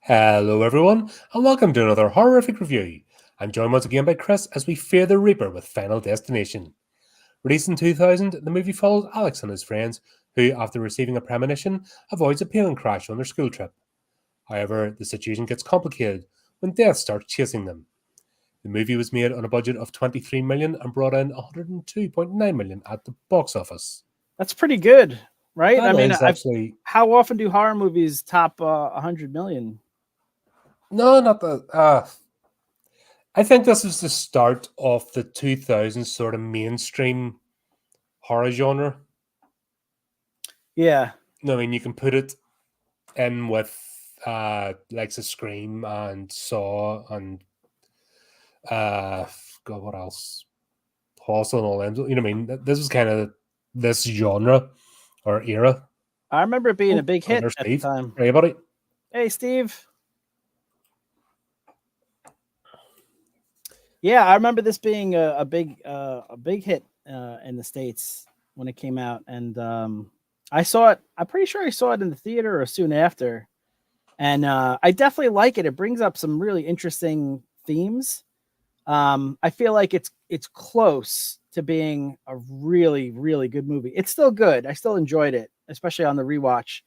Hello everyone, and welcome to another horrific review. I'm joined once again by Chris as we fear the Reaper with Final Destination. Released in 2000, the movie follows Alex and his friends, who, after receiving a premonition, avoids a plane crash on their school trip. However, the situation gets complicated when death starts chasing them. The movie was made on a budget of $23 million and brought in $102.9 million at the box office. That's pretty good, right? That is actually... How often do horror movies top 100 million? No, not that. I think this is the start of the 2000s sort of mainstream horror genre. Yeah. No, I mean, you can put it in with like the Scream and Saw and God, what else? Hostel and all them. You know what I mean? This was kind of this genre or era. I remember it being a big hit at the time. Hey, buddy. Hey, Steve. Yeah, I remember this being a big hit in the States when it came out, and I saw it. I'm pretty sure I saw it in the theater or soon after, and I definitely like it. It brings up some really interesting themes. I feel like it's close to being a really, really good movie. It's still good. I still enjoyed it, especially on the rewatch.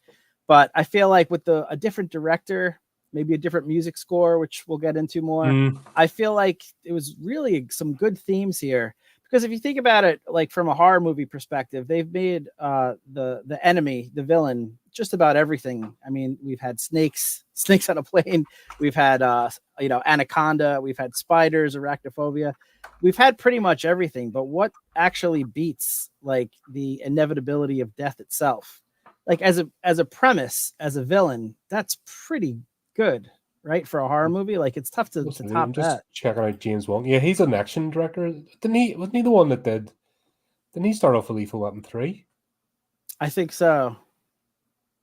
But I feel like with a different director, maybe a different music score, which we'll get into more, I feel like it was really some good themes here. Because if you think about it, like from a horror movie perspective, they've made the enemy, the villain, just about everything. I mean, we've had snakes on a plane. We've had anaconda. We've had spiders, arachnophobia. We've had pretty much everything. But what actually beats like the inevitability of death itself? Like as a premise, as a villain, that's pretty good, right? For a horror movie, like it's tough to top that. Checking out James Wong. Yeah, he's an action director. Wasn't he the one that didn't he start off with Lethal Weapon 3? I think so.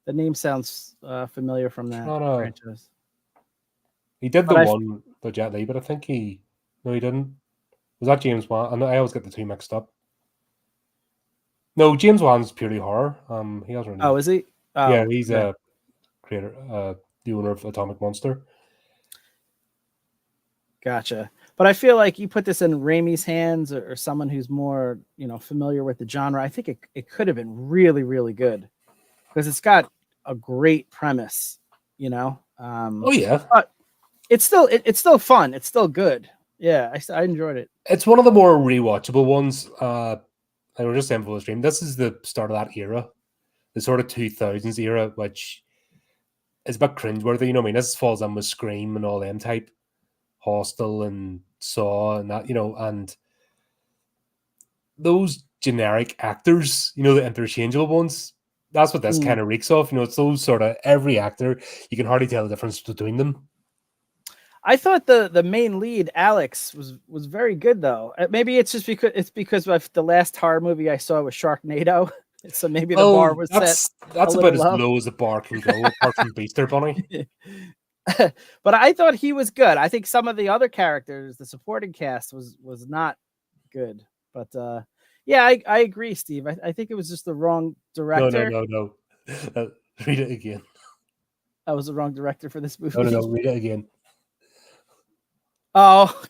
The name sounds familiar from that franchise. He did one with Jet Li, but I think he didn't. Was that James Wan? I always get the two mixed up. No, James Wan's purely horror. He hasn't really... Oh, is he? Oh, yeah, he's a creator, the owner of Atomic Monster. Gotcha. But I feel like you put this in Raimi's hands or someone who's more, familiar with the genre. I think it could have been really, really good because it's got a great premise, oh yeah, but it's still fun. It's still good. Yeah, I enjoyed it. It's one of the more rewatchable ones. I was just saying for the stream, this is the start of that era, the sort of 2000s era, which is a bit cringeworthy. You know what I mean? This falls in with Scream and all them type, Hostel and Saw and that, and those generic actors, the interchangeable ones. That's what this kind of reeks of. It's those sort of every actor. You can hardly tell the difference between them. I thought the main lead, Alex, was very good though. Maybe it's just because of the last horror movie I saw was Sharknado. So maybe the bar was set. That's about as low as the bar can go, apart from Beaster Bunny. But I thought he was good. I think some of the other characters, the supporting cast, was not good. But yeah, I agree, Steve. I think it was just the wrong director. No. Read it again. I was the wrong director for this movie. No, read it again. Oh,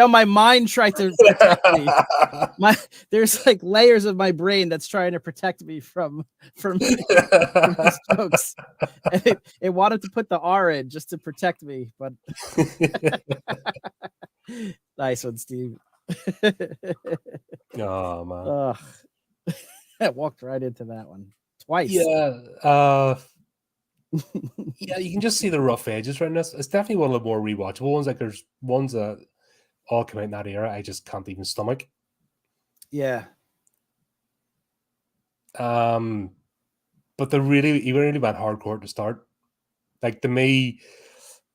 my mind tried to protect me. There's like layers of my brain that's trying to protect me from these jokes. And it wanted to put the R in just to protect me, but nice one, Steve. Oh man, I walked right into that one twice. Yeah. Yeah, you can just see the rough edges right in this. It's definitely one of the more rewatchable ones. Like there's ones that all come out in that era I just can't even stomach. Yeah. But you really went hardcore to start. Like to me,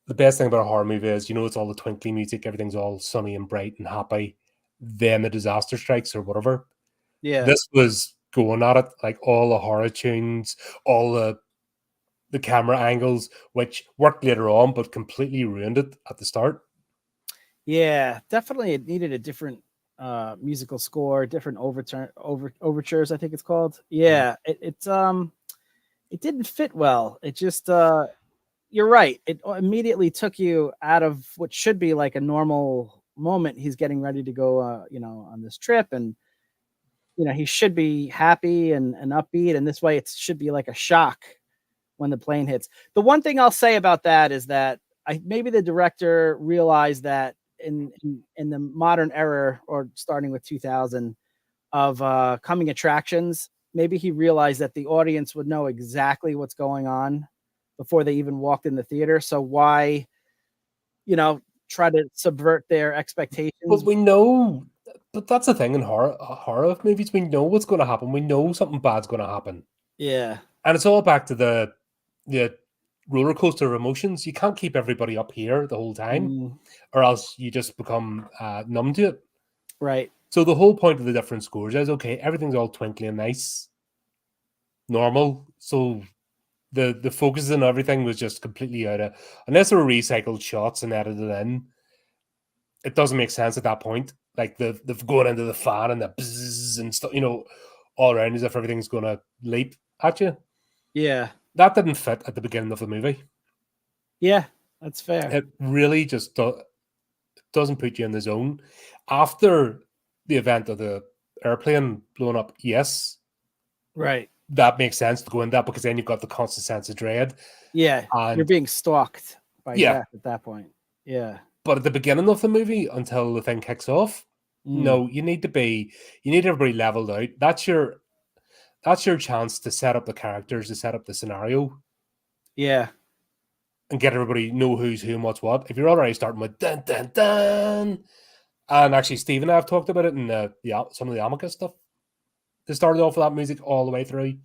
the best thing about a horror movie is it's all the twinkly music, everything's all sunny and bright and happy. Then the disaster strikes or whatever. Yeah. This was going at it, like all the horror tunes, all the camera angles, which worked later on, but completely ruined it at the start. Yeah, definitely. It needed a different musical score, different overtures, I think it's called. Yeah, it it didn't fit well. It just you're right. It immediately took you out of what should be like a normal moment. He's getting ready to go, on this trip, and he should be happy and upbeat. And this way, it should be like a shock when the plane hits. The one thing I'll say about that is that maybe the director realized that in the modern era, or starting with 2000, of coming attractions, maybe he realized that the audience would know exactly what's going on before they even walked in the theater. So why, try to subvert their expectations? But we know, but that's the thing in horror movies. We know what's going to happen. We know something bad's going to happen. Yeah. And it's all back to the roller coaster of emotions. You can't keep everybody up here the whole time, or else you just become numb to it. Right. So the whole point of the different scores is, okay, everything's all twinkly and nice, normal. So the focus and everything was just completely out of, unless there were recycled shots and edited in, it doesn't make sense at that point. Like the going into the fan and the bzzz and stuff, all around as if everything's going to leap at you. Yeah. That didn't fit at the beginning of the movie. Yeah, that's fair. It really just doesn't put you in the zone. After the event of the airplane blowing up, yes. Right. That makes sense to go in that, because then you've got the constant sense of dread. Yeah. And you're being stalked by death at that point. Yeah. But at the beginning of the movie, until the thing kicks off, no, you need everybody leveled out. That's your chance to set up the characters, to set up the scenario. Yeah. And get everybody know who's who and what's what. If you're already starting with dun dun dun, and actually Steve and I have talked about it in some of the Amicus stuff. They started off with that music all the way through,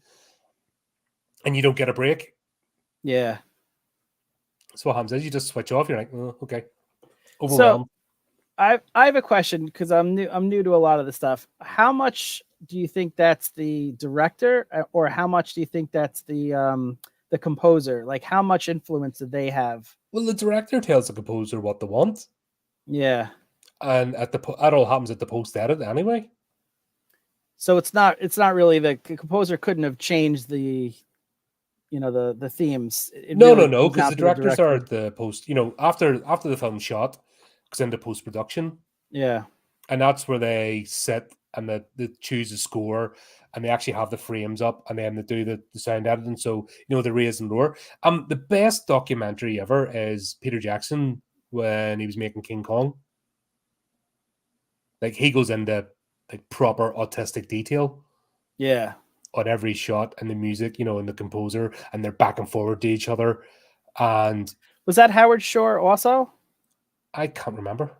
and you don't get a break. Yeah. So what happens is you just switch off. You're like, oh, okay, overwhelmed. So I have a question, because I'm new to a lot of the stuff. How much do you think that's the director, or how much do you think that's the composer? Like, how much influence did they have? Well, the director tells the composer what they want. Yeah. And that all happens at the post edit anyway. So it's not really, the composer couldn't have changed the the themes. No, because the directors are at the post. After the film's shot, it's into post production. Yeah. And that's where they sit and they choose a score, and they actually have the frames up, and then they do the sound editing. So the raise and lower. The best documentary ever is Peter Jackson when he was making King Kong. Like, he goes into like proper autistic detail. Yeah. On every shot, and the music, and the composer, and they're back and forward to each other. And was that Howard Shore also? I can't remember.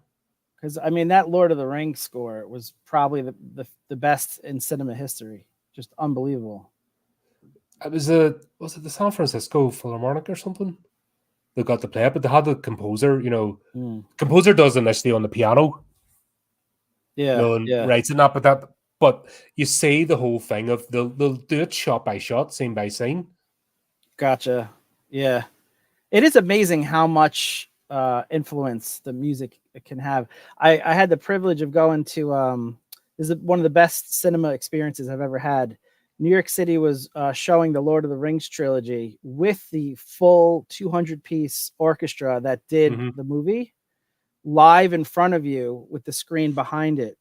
Because that Lord of the Rings score was probably the best in cinema history. Just unbelievable. It was it the San Francisco Philharmonic or something? They got to play it, but they had the composer. Composer does initially on the piano. Yeah, and writes it up, but you see the whole thing of they'll do it shot by shot, scene by scene. Gotcha. Yeah, it is amazing how much influence the music can have. I had the privilege of going to this is one of the best cinema experiences I've ever had. New York City was showing the Lord of the Rings trilogy with the full 200-piece orchestra that did the movie live in front of you with the screen behind it.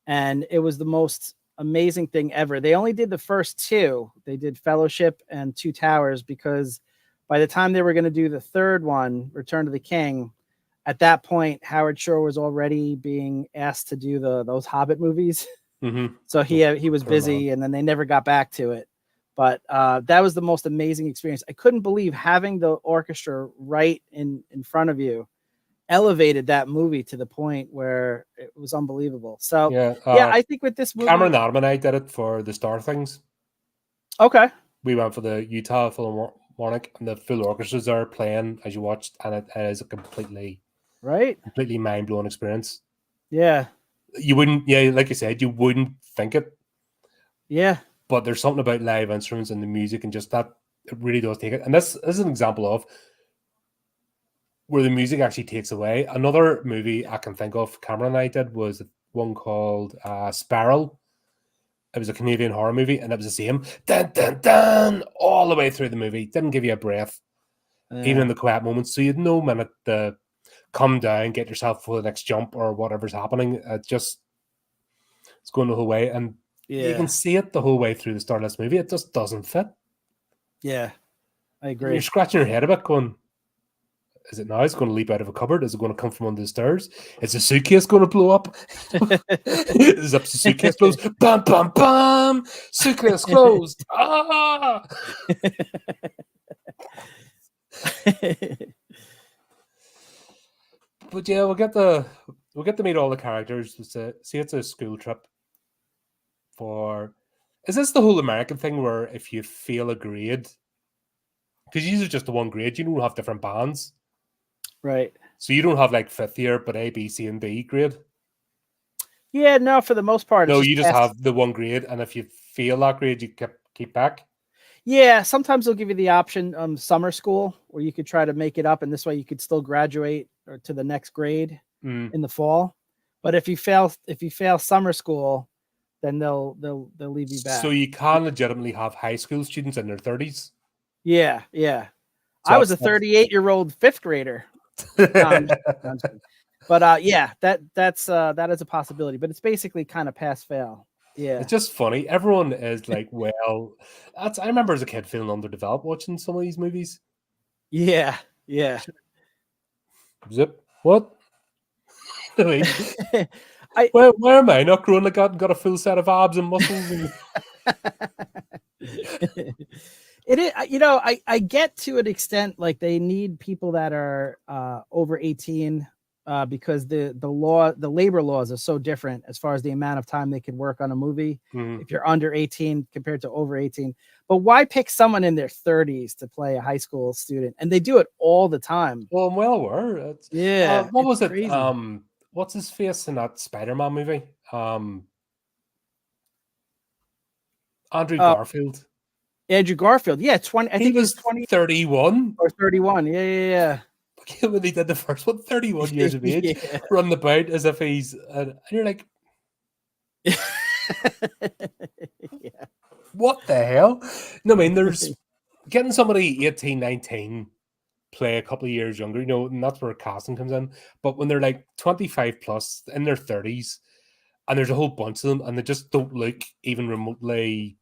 And it was the most amazing thing ever. They only did the first two. They did Fellowship and Two Towers, because by the time they were going to do the third one, Return to the King, at that point, Howard Shore was already being asked to do those Hobbit movies. So he was busy, and then they never got back to it. But that was the most amazing experience. I couldn't believe having the orchestra right in front of you elevated that movie to the point where it was unbelievable. So I think with this movie, Cameron Adam and I did it for the Star Things. Okay. We went for the Utah Philharmonic, and the full orchestras are playing as you watched, and it is a completely mind-blowing experience. Yeah. You wouldn't, like you said, you wouldn't think it. Yeah. But there's something about live instruments and the music, and just that, it really does take it. And this is an example of where the music actually takes away. Another movie I can think of Cameron and I did was one called Spiral. it was a Canadian horror movie, and it was the same. Dun, dun, dun, all the way through the movie. Didn't give you a breath, even in the quiet moments. So you had no minute to come down, get yourself for the next jump or whatever's happening. It's going the whole way. And you can see it the whole way through the start of this movie. It just doesn't fit. Yeah, I agree. And you're scratching your head a bit going, is it now? It's going to leap out of a cupboard? Is it going to come from under the stairs? Is the suitcase going to blow up? Is the suitcase closed? Bam, bam, bam! Suitcase closed! Ah! But yeah, we'll get to meet all the characters. See, it's a school trip. Is this the whole American thing where if you fail a grade, because these are just the one grade, you don't have different bands. Right. So you don't have like fifth year, but A, B, C, and D grade. Yeah, no, for the most part. No, you just have the one grade, and if you fail that grade, you keep back. Yeah, sometimes they'll give you the option summer school, where you could try to make it up, and this way you could still graduate or to the next grade in the fall. But if you fail summer school, then they'll leave you back. So you can legitimately have high school students in their 30s. Yeah. So I was a 38-year-old fifth grader. But yeah, that is a possibility. But it's basically kind of pass fail. Yeah, it's just funny. Everyone is like, well, I remember as a kid feeling underdeveloped watching some of these movies. Yeah. Zip. What? I mean, where am I not growing like that and got a full set of abs and muscles? It is, I get to an extent like they need people that are over 18 because the labor laws are so different as far as the amount of time they can work on a movie if you're under 18 compared to over 18. But why pick someone in their 30s to play a high school student? And they do it all the time. Well, I'm well aware. What was it? Crazy. What's his face in that Spider-Man movie? Andrew Garfield. Andrew Garfield, yeah, 20. I think he was 20, 31 or 31. Yeah. When he did the first one, 31 years of age, running about as if he's, and you're like, what the hell? No, I mean, there's getting somebody 18, 19, play a couple of years younger, and that's where casting comes in. But when they're like 25 plus in their 30s, and there's a whole bunch of them, and they just don't look even remotely.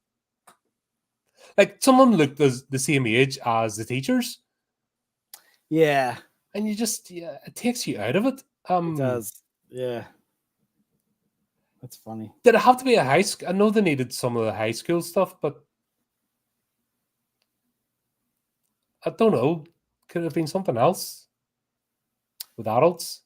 Like, some of them look the same age as the teachers. Yeah. And you just, it takes you out of it. It does. Yeah. That's funny. Did it have to be a high school? I know they needed some of the high school stuff, but I don't know. Could it have been something else with adults?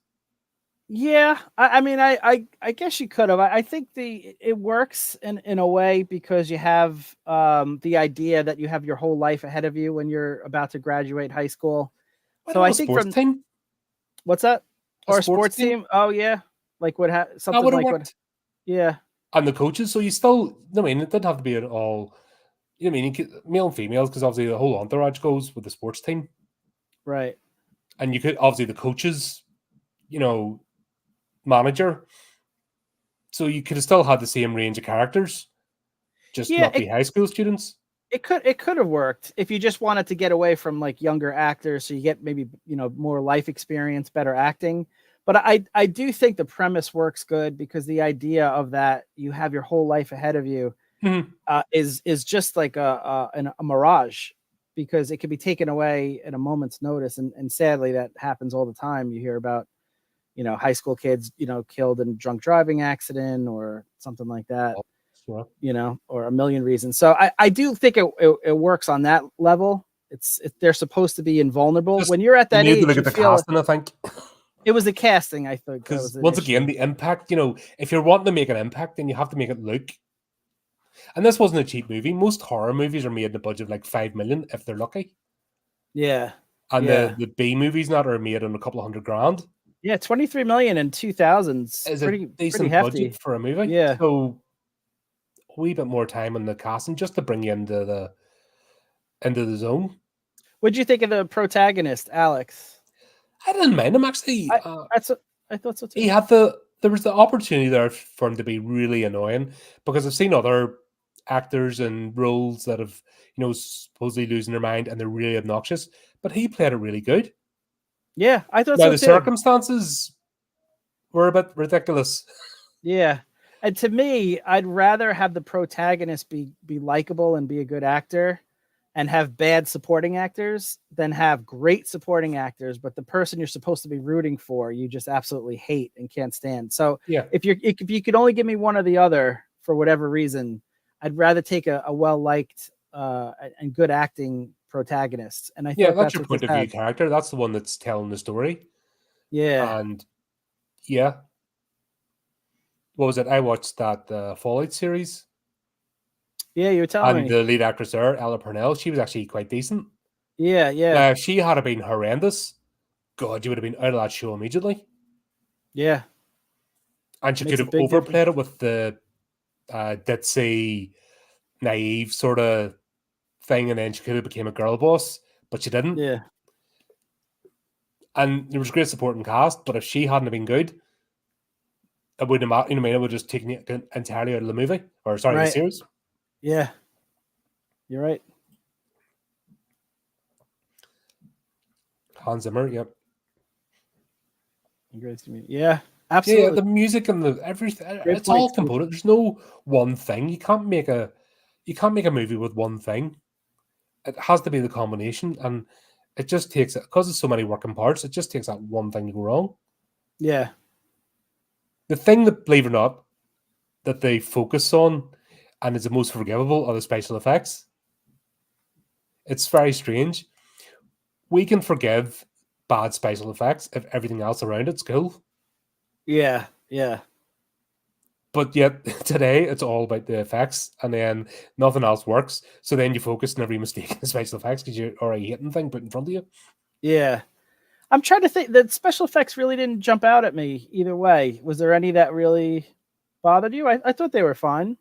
Yeah, I mean, I guess you could have. I think it works in a way because you have the idea that you have your whole life ahead of you when you're about to graduate high school. So I think from team? What's that? Or a sports team? Oh yeah, like something like what? Yeah. And the coaches, so you still. I mean, it didn't have to be at all. I mean, you could, male and females, because obviously the whole entourage goes with the sports team, right? And you could obviously the coaches, manager, so you could have still had the same range of characters, just not be high school students. It could have worked if you just wanted to get away from like younger actors, so you get maybe more life experience, better acting. But I do think the premise works good because the idea of that you have your whole life ahead of you is just like a mirage, because it can be taken away at a moment's notice, and sadly that happens all the time. You hear about high school kids, killed in a drunk driving accident or something like that, or a million reasons. So I do think it works on that level. They're supposed to be invulnerable. When you're at that age, look at the casting, I think. It was the casting, I think. Because once again, the impact, if you're wanting to make an impact, then you have to make it look. And this wasn't a cheap movie. Most horror movies are made in a budget of like 5 million, if they're lucky. Yeah. And the B movies now are made in a couple of $100,000. Yeah, 23 million in 2000s is pretty, a decent pretty budget for a movie. Yeah. So a wee bit more time on the casting just to bring you into the zone. What did you think of the protagonist, Alex? I didn't mind him actually. I thought so too. He had the there was the opportunity there for him to be really annoying, because I've seen other actors in roles that have, supposedly losing their mind and they're really obnoxious, but he played it really good. Yeah, I thought Now, so the too. circumstances were a bit ridiculous. Yeah. And to me, I'd rather have the protagonist be likable and be a good actor and have bad supporting actors than have great supporting actors, but the person you're supposed to be rooting for, you just absolutely hate and can't stand. So Yeah. if you could only give me one or the other for whatever reason, I'd rather take a well-liked and good acting protagonist. And I Yeah, thought that's that's your what point this of view had. character. That's the one that's telling the story. Yeah. And yeah. What was it? I watched that Fallout series. Yeah, you were telling And me. the lead actress there, Ella Purnell, she was actually quite decent. Yeah, yeah. Now, if she had been horrendous, God, you would have been out of that show immediately. Yeah. And she Makes could a have big overplayed difference. it with the ditzy, naive sort of thing, and then she could have became a girl boss, but she didn't. Yeah. And there was great supporting cast, but if she hadn't been good, it wouldn't matter. It would have just taken it entirely out of the movie, or sorry, the Right. series. Yeah. You're right. Hans Zimmer, yep. Yeah, absolutely. Yeah, the music and the everything, Great it's point, all Steve. component. There's no one thing. You can't make a movie with one thing. It has to be the combination, and it just takes it, because there's so many working parts. It just takes that one thing to go wrong. Yeah. The thing that, believe it or not, that they focus on and is the most forgivable are the special effects. It's very strange. We can forgive bad special effects if everything else around it's cool. Yeah. Yeah. But yet today it's all about the effects, and then nothing else works. So then you focus on every mistake in the special effects because you're already hitting thing put in front of you. Yeah. I'm trying to think. The special effects really didn't jump out at me either way. Was there any that really bothered you? I thought they were fine.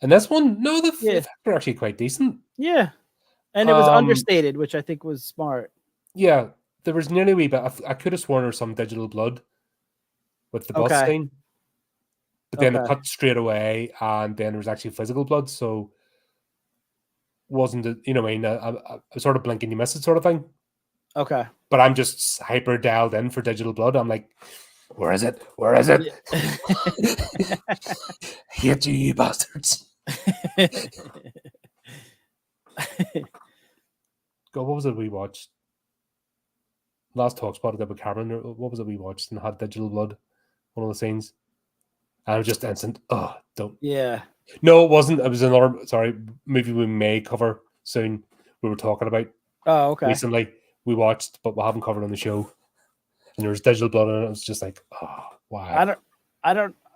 And this one, no, the Yeah. effects are actually quite decent. Yeah. And it was understated, which I think was smart. Yeah, there was nearly a wee bit. I could have sworn there was some digital blood with the bus scene, but then it cut straight away, and then there was actually physical blood. So wasn't it? You know, what I mean, a sort of blink and you miss it sort of thing. Okay. But I'm just hyper dialed in for digital blood. I'm like, where is it? Where is it? Yeah. Hate you bastards. God, what was it we watched? Last talk spot with Cameron. What was it we watched and had digital blood? One of the scenes. And I was just instant. Oh, don't. Yeah. No, it wasn't. It was another movie we may cover soon. We were talking about recently. We watched, but we haven't covered on the show. And there was digital blood in it. It was just like, oh, wow.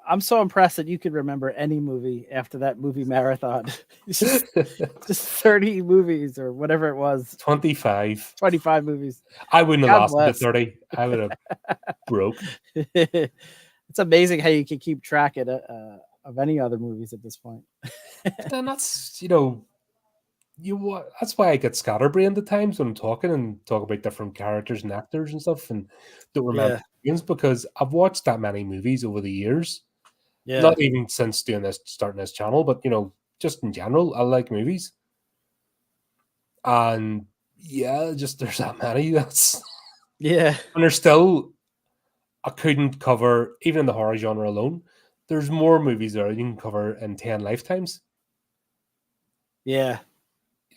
I'm so impressed that you could remember any movie after that movie marathon. just 30 movies or whatever it was. 25 movies. I wouldn't have lasted to 30. I would have broke. It's amazing how you can keep track of any other movies at this point. And that's, that's why I get scatterbrained at times when I'm talking and talk about different characters and actors and stuff, and don't remember names, because I've watched that many movies over the years. Yeah. Not even since starting this channel, but just in general, I like movies. And yeah, just there's that many. That's and there's still, I couldn't cover, even in the horror genre alone, there's more movies there you can cover in 10 lifetimes. Yeah.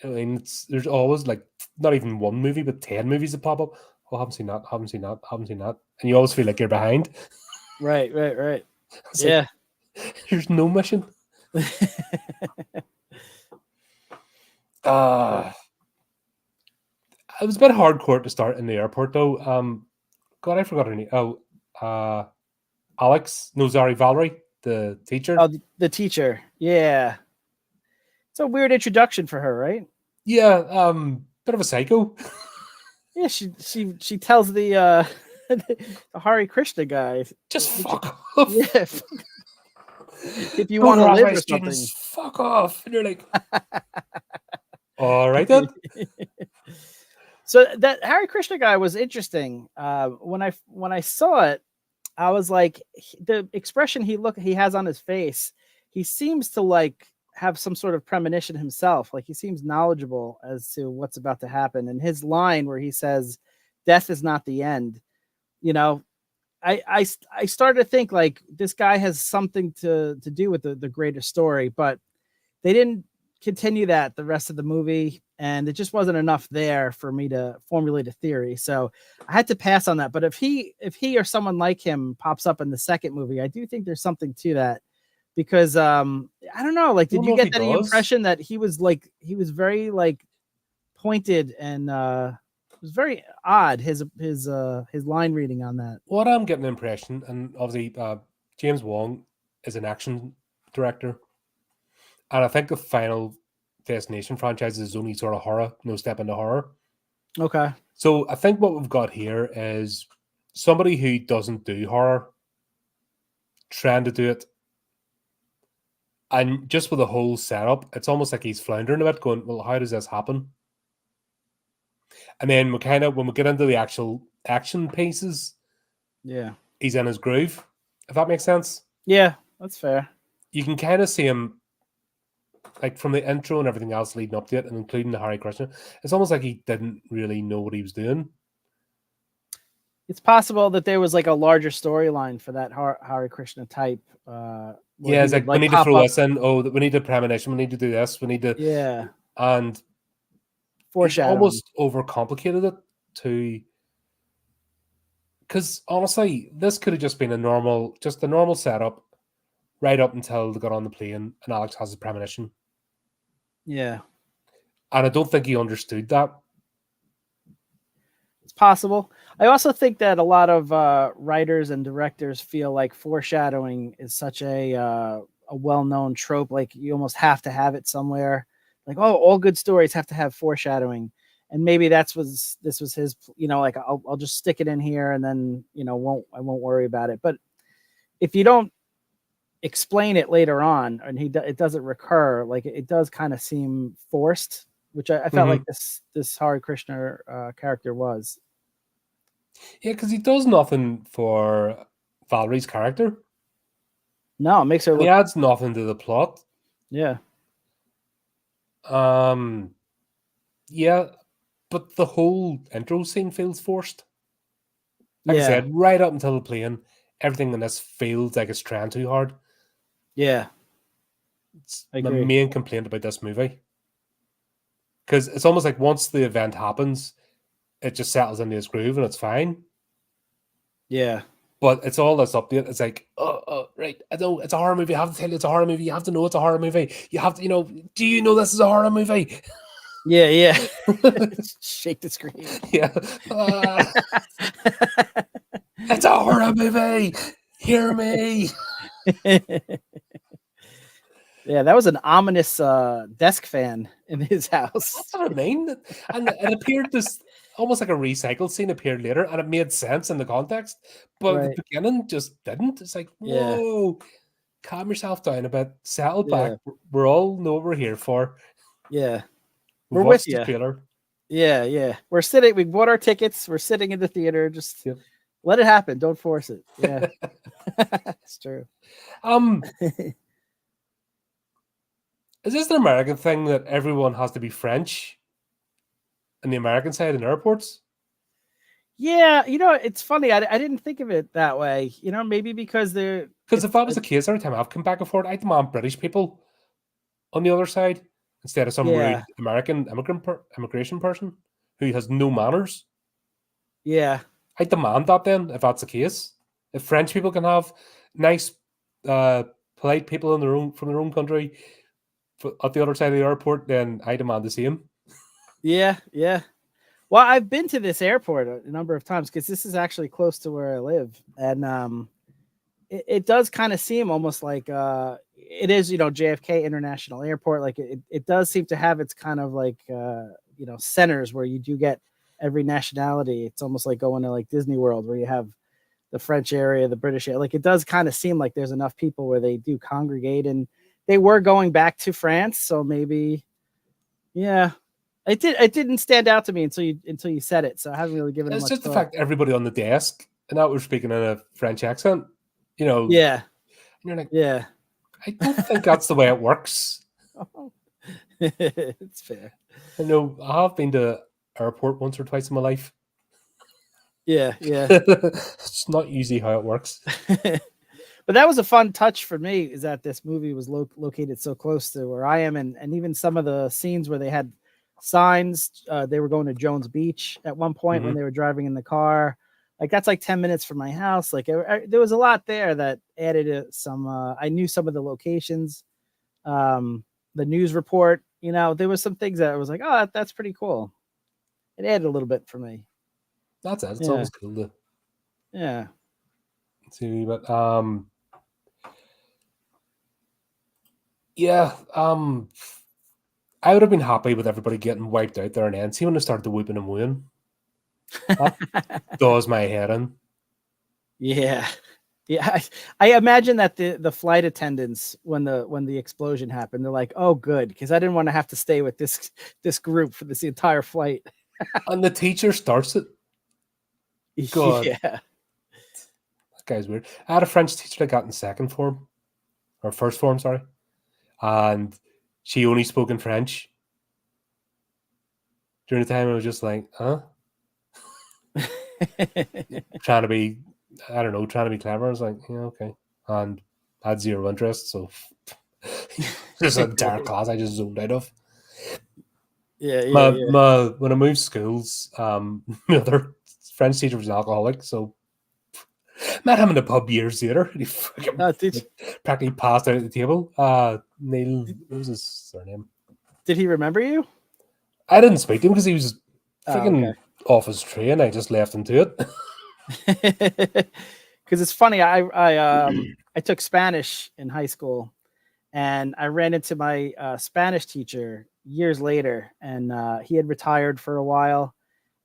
I mean, there's always like not even one movie, but 10 movies that pop up. Oh, I haven't seen that, haven't seen that, haven't seen that. And you always feel like you're behind. Right. Yeah. Like, there's no mission. It was a bit hardcore to start in the airport, though. God, I forgot her name. Valerie, the teacher. Oh, the teacher. Yeah. It's a weird introduction for her, right? Yeah, bit of a psycho. Yeah, she tells the Hari Krishna guy, just fuck off. Yeah. If you want to live or something, fuck off. And you're like, all right then. So that Hari Krishna guy was interesting. When I saw it, I was like, the expression he has on his face, he seems to like have some sort of premonition himself. Like he seems knowledgeable as to what's about to happen. And his line where he says, "Death is not the end," you know, I started to think like this guy has something to do with the greater story, but they didn't continue that the rest of the movie, and it just wasn't enough there for me to formulate a theory. So I had to pass on that. But if he or someone like him pops up in the second movie, I do think there's something to that, because I don't know, like, did you get any impression that he was very like pointed and it was very odd, his line reading on that. What I'm getting the impression, and obviously James Wong is an action director, and I think the Final Destination franchise is only sort of horror, no step into horror. Okay. So I think what we've got here is somebody who doesn't do horror trying to do it. And just with the whole setup, it's almost like he's floundering a bit, going, well, how does this happen? And then when we get into the actual action pieces, yeah, he's in his groove, if that makes sense. Yeah, that's fair. You can kind of see him, like from the intro and everything else leading up to it, and including the Hare Krishna, it's almost like he didn't really know what he was doing. It's possible that there was like a larger storyline for that Hare Krishna type. Yeah, it's like we need to throw this in. Oh, we need a premonition. We need to do this. We need to. Yeah. And foreshadowing. Almost overcomplicated it to. Because honestly, this could have just been a normal setup, right up until they got on the plane and Alex has his premonition. Yeah. And I don't think he understood that. It's possible. I also think that a lot of writers and directors feel like foreshadowing is such a well-known trope. Like you almost have to have it somewhere. Like, oh, all good stories have to have foreshadowing. And maybe this was his, like I'll just stick it in here and then, I won't worry about it. But if you don't explain it later on and it doesn't recur, like it does kind of seem forced, which I felt like this Hare Krishna character was. Yeah, because he does nothing for Valerie's character. No, it makes her look... He adds nothing to the plot. Yeah. Yeah, but the whole intro scene feels forced. Like I said, right up until the plane, everything in this feels like it's trying too hard. Yeah. It's my main complaint about this movie. Because it's almost like once the event happens, it just settles into its groove and it's fine. Yeah. But it's all this update. It's like, right, I know it's a horror movie. I have to tell you it's a horror movie. You have to know it's a horror movie. You have to, do you know this is a horror movie? Yeah. Shake the screen. Yeah. It's a horror movie. Hear me. Yeah, that was an ominous desk fan in his house. That's what I mean. And it appeared this almost like a recycled scene appeared later, and it made sense in the context. But at the beginning just didn't. It's like, whoa, calm yourself down a bit, settle back. We're all know what we're here for. Yeah. We're with you. The trailer. Yeah. We bought our tickets. We're sitting in the theater. Just let it happen. Don't force it. Yeah. It's true. Is this an American thing that everyone has to be French on the American side in airports? Yeah, it's funny. I didn't think of it that way. Maybe because they're... Because if that was the case, every time I've come back and forth, I demand British people on the other side instead of some rude American immigration person who has no manners. Yeah. I demand that then, if that's the case. If French people can have nice, polite people from their own country at the other side of the airport, then I demand the same. Yeah. Well, I've been to this airport a number of times because this is actually close to where I live, and it does kind of seem almost like it is, JFK International Airport. Like it does seem to have its kind of like centers where you do get every nationality. It's almost like going to like Disney World where you have the French area, the British area. Like it does kind of seem like there's enough people where they do congregate, and they were going back to France, so maybe, yeah. It didn't stand out to me until you said it, so I haven't really given it much thought. It's just the fact everybody on the desk and that was speaking in a French accent. You know, Yeah. and you're like, Yeah. I don't think that's the way it works. It's fair. I know I have been to airport once or twice in my life. Yeah, yeah. It's not usually how it works. But that was a fun touch for me, is that this movie was located so close to where I am, and even some of the scenes where they had signs. They were going to Jones Beach at one point when they were driving in the car. Like that's like 10 minutes from my house. Like there was a lot there that added some. I knew some of the locations, the news report. You know, there was some things that I was like, oh, that's pretty cool. It added a little bit for me. That's it. It's always cool to see, but yeah, I would have been happy with everybody getting wiped out there and then. See when they started whooping and mooing, that does my head in. Yeah. Yeah, I imagine that the flight attendants, when the explosion happened, they're like, "Oh, good," because I didn't want to have to stay with this group for this entire flight. And the teacher starts it. God, yeah, that guy's weird. I had a French teacher that got in second form, or first form, sorry, and she only spoke in French. During the time, I was just like, huh? Trying to be, I don't know, trying to be clever. I was like, yeah, okay. And I had zero interest, so just a dark class I just zoned out of. Yeah. When I moved schools, my other French teacher was an alcoholic, so met him in the pub years later. He practically passed out at the table. Neil, what was his surname? Did he remember you? I didn't speak to him because he was freaking off his train. I just left him to it. Because it's funny, I took Spanish in high school, and I ran into my Spanish teacher years later, and he had retired for a while.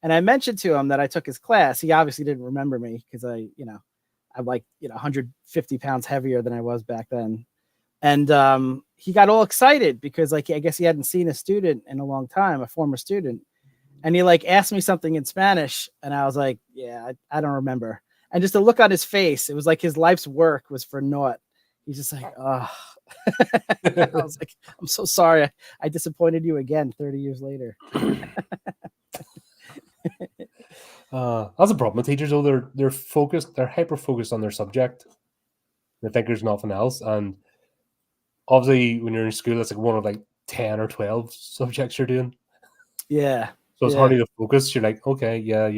And I mentioned to him that I took his class. He obviously didn't remember me because I'm like 150 pounds heavier than I was back then. And he got all excited because like I guess he hadn't seen a student in a long time, a former student. And he like asked me something in Spanish, and I was like, yeah, I don't remember. And just the look on his face, it was like his life's work was for naught. He's just like, oh. I was like, I'm so sorry. I disappointed you again 30 years later. That's a problem with teachers, though. They're focused, they're hyper focused on their subject. They think there's nothing else. And obviously, when you're in school, that's like one of like 10 or 12 subjects you're doing. Yeah. So it's harder to focus. You're like, okay, yeah, I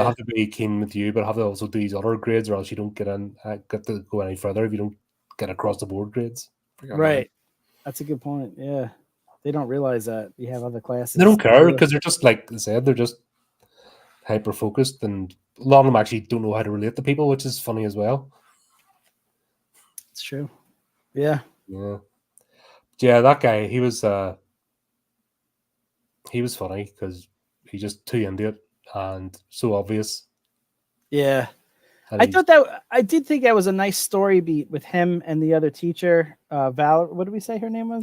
have to be keen with you, but I have to also do these other grades, or else you don't get to go any further if you don't get across the board grades. Right. That's a good point. Yeah. They don't realize that you have other classes. They don't care because they're just, like I said, they're just hyper focused, and a lot of them actually don't know how to relate to people, which is funny as well. It's true. Yeah. Yeah, that guy, he was funny because he's just too into it and so obvious. Yeah. I did think that was a nice story beat with him and the other teacher, what did we say her name was?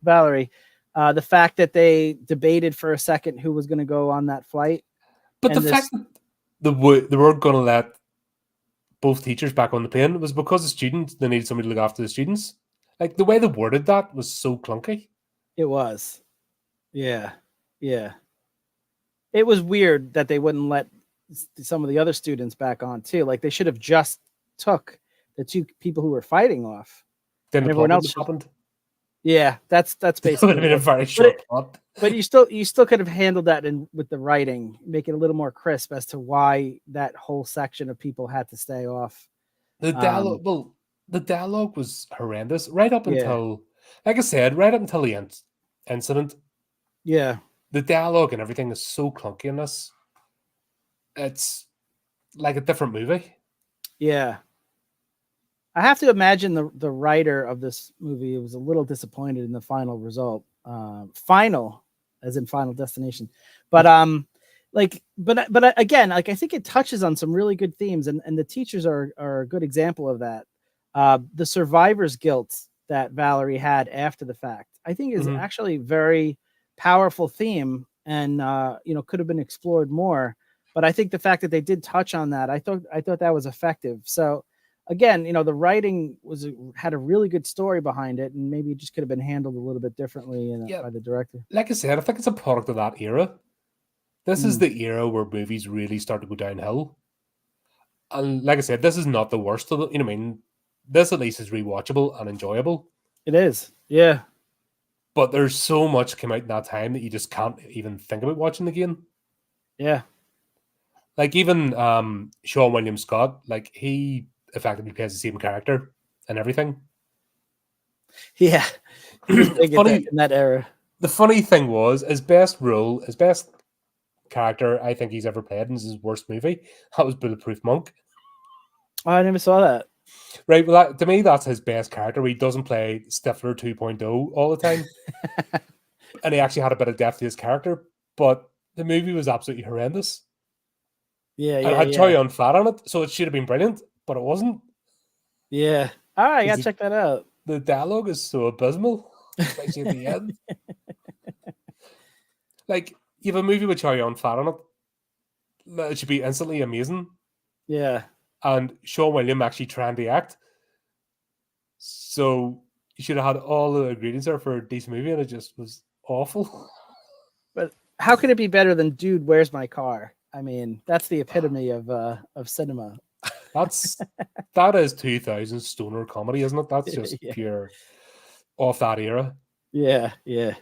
Valerie. The fact that they debated for a second who was going to go on that flight. But the fact that they weren't going to let both teachers back on the plane was because the students, they needed somebody to look after the students. Like the way they worded that was so clunky. It was. Yeah. Yeah. It was weird that they wouldn't let some of the other students back on too. Like they should have just took the two people who were fighting off. Then everyone else happened. Yeah, that's basically. It would have been a very short plot. But you still could have handled that with the writing, make it a little more crisp as to why that whole section of people had to stay off. The dialogue, the dialogue was horrendous right up until, like I said, right up until the incident. Yeah. The dialogue and everything is so clunky in this. It's like a different movie. Yeah. I have to imagine the writer of this movie was a little disappointed in the final result. Final, as in Final Destination. But again, like I think it touches on some really good themes, and the teachers are a good example of that. The survivor's guilt that Valerie had after the fact, I think is actually very powerful theme, and could have been explored more. But I think the fact that they did touch on that, I thought that was effective. So again, the writing had a really good story behind it, and maybe it just could have been handled a little bit differently by the director. Like I said, I think it's a product of that era. This is the era where movies really start to go downhill. And like I said, this is not the worst of it. This at least is rewatchable and enjoyable. It is, yeah. But there's so much came out in that time that you just can't even think about watching again. Yeah. Like even Sean William Scott, like he effectively plays the same character and everything. Yeah. He was big in that era. The funny thing was his best character I think he's ever played in his worst movie. That was Bulletproof Monk. Oh, I never saw that. Right, well, to me, that's his best character. He doesn't play Stifler 2.0 all the time. And he actually had a bit of depth to his character, but the movie was absolutely horrendous. Yeah, it had Chow Yun-fat on it, so it should have been brilliant, but it wasn't. Yeah. All right, I gotta check that out. The dialogue is so abysmal, especially at the end. Like, you have a movie with Chow Yun-fat on it, it should be instantly amazing. Yeah. And Sean William actually trying to act. So you should have had all the ingredients there for a decent movie, and it just was awful. But how could it be better than Dude, Where's My Car? I mean, that's the epitome of cinema. That is 2000 stoner comedy, isn't it? That's just pure off that era. Yeah, yeah.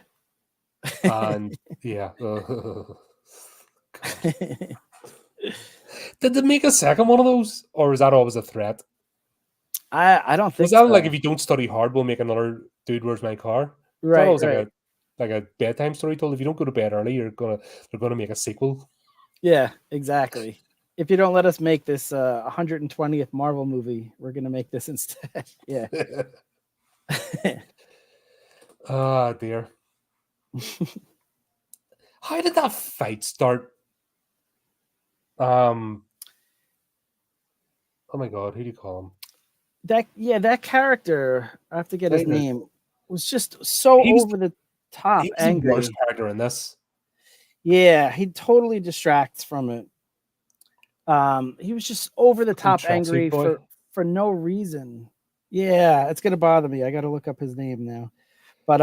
And yeah. Did they make a second one of those, or is that always a threat? I don't think. Was that so. Like, if you don't study hard, we'll make another Dude, Where's My Car? Right. Like a bedtime story told. If you don't go to bed early, they're gonna make a sequel. Yeah, exactly. If you don't let us make this 120th Marvel movie, we're gonna make this instead. Yeah. Oh dear. How did that fight start? Oh my god, who do you call him? That character, I have to get his name, was just so over the top. He's angry. The worst character in this. Yeah, he totally distracts from it. He was just over the top angry for no reason. Yeah, it's gonna bother me. I gotta look up his name now. But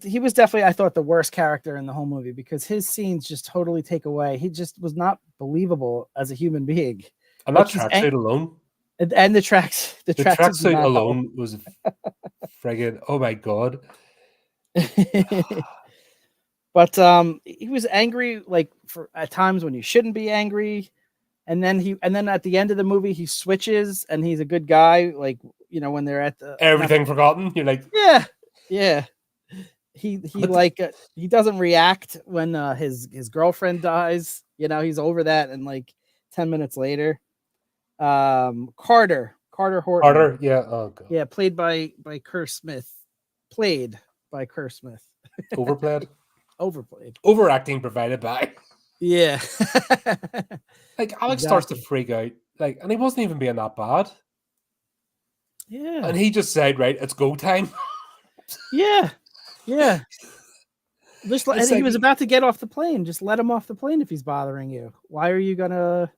he was definitely, I thought, the worst character in the whole movie, because his scenes just totally take away. He just was not believable as a human being. And that tracksuit alone. And the tracksuit alone was friggin', oh my god. But he was angry, like, for at times when you shouldn't be angry, and then at the end of the movie he switches and he's a good guy, like, when they're at the everything forgotten. You're like, yeah. He he doesn't react when his girlfriend dies. He's over that, and like 10 minutes later, Carter Horton. Yeah. Oh god. Yeah, played by Kerr Smith. Overplayed. Overacting provided by. Yeah. Like, Alex starts to freak out, like, and he wasn't even being that bad. Yeah. And he just said, right, it's go time. Yeah. Yeah. And he was about to get off the plane. Just let him off the plane if he's bothering you. Why are you gonna,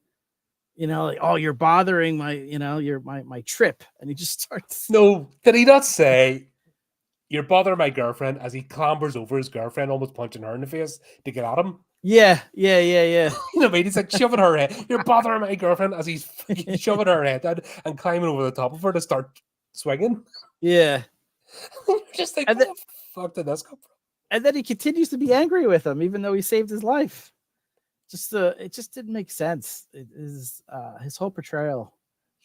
like, oh, you're bothering my trip? And he just starts. No, did he not say, you're bothering my girlfriend, as he clambers over his girlfriend, almost punching her in the face to get at him? Yeah. He's like shoving her head. You're bothering my girlfriend, as he's shoving her head down and climbing over the top of her to start swinging. Yeah. Just like, where the fuck did this come from? And then he continues to be angry with him, even though he saved his life. It just didn't make sense. It is his whole portrayal.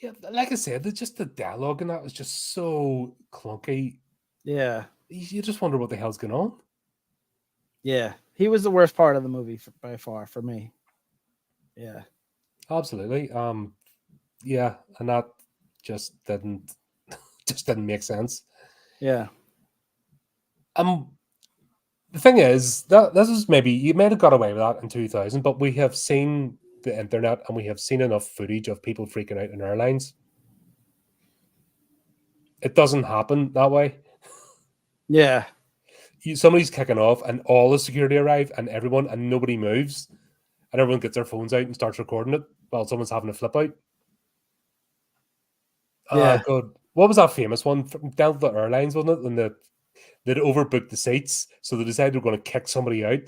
Yeah, like I said, just the dialogue and that was just so clunky. Yeah. You just wonder what the hell's going on. Yeah. He was the worst part of the movie by far for me. Yeah. Absolutely. Yeah, and that just didn't make sense. Yeah. The thing is that this is, maybe you might have got away with that in 2000, but we have seen the internet and we have seen enough footage of people freaking out in airlines. It doesn't happen that way. Yeah. Somebody's kicking off and all the security arrive and nobody moves. and everyone gets their phones out and starts recording it while someone's having a flip out. Yeah. God, what was that famous one from Delta Airlines? Wasn't it when they'd overbooked the seats, so they decided they're going to kick somebody out?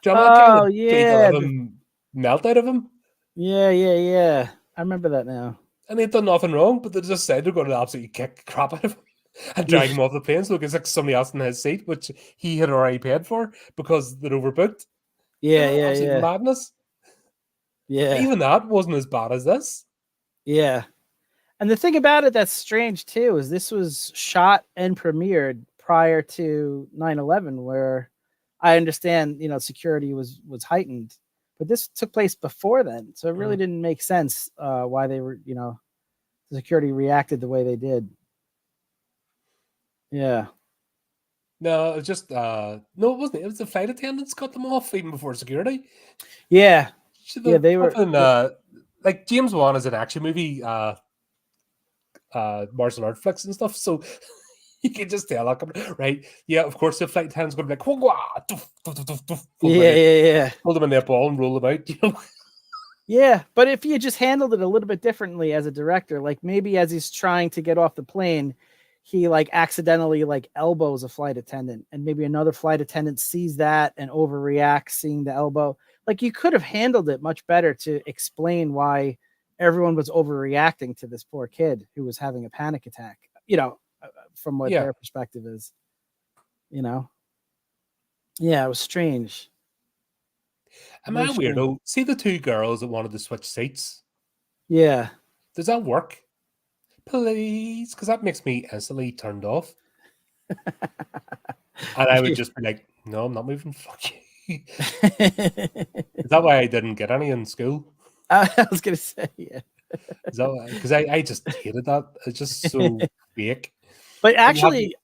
Do you remember that kind Oh of beat the yeah, living melt out of him? yeah. I remember that now. And they'd done nothing wrong, but they just said they're going to absolutely kick the crap out of him and Yeah, drag him off the plane so it's like somebody else in his seat, which he had already paid for because they'd overbooked. Absolute yeah. madness. Even that wasn't as bad as this. Yeah. And the thing about it that's strange too is this was shot and premiered prior to 9/11, where I understand, security was heightened, but this took place before then. So it really didn't make sense why they were, the security reacted the way they did. Yeah. No, it was just no, it wasn't. It was the flight attendants cut them off even before security. Yeah. Yeah, They were like James Wong is an action movie, martial art flicks and stuff. So you can just tell, like, right? Yeah, of course, the flight attendant's going to be like, wah, doof, doof, doof, doof, yeah. Hold them in their ball and roll them out. Yeah, but if you just handled it a little bit differently as a director, like maybe as he's trying to get off the plane, he like accidentally like elbows a flight attendant, and maybe another flight attendant sees that and overreacts seeing the elbow. Like you could have handled it much better to explain why everyone was overreacting to this poor kid who was having a panic attack, from what their perspective is, Yeah, it was strange. Am I weirdo? See the two girls that wanted to switch seats? Yeah. Does that work? Please, because that makes me instantly turned off. And I would just be like, no, I'm not moving. Fuck you. Is that why I didn't get any in school? I was going to say, yeah. Is that why? Because I just hated that. It's just so fake. But actually,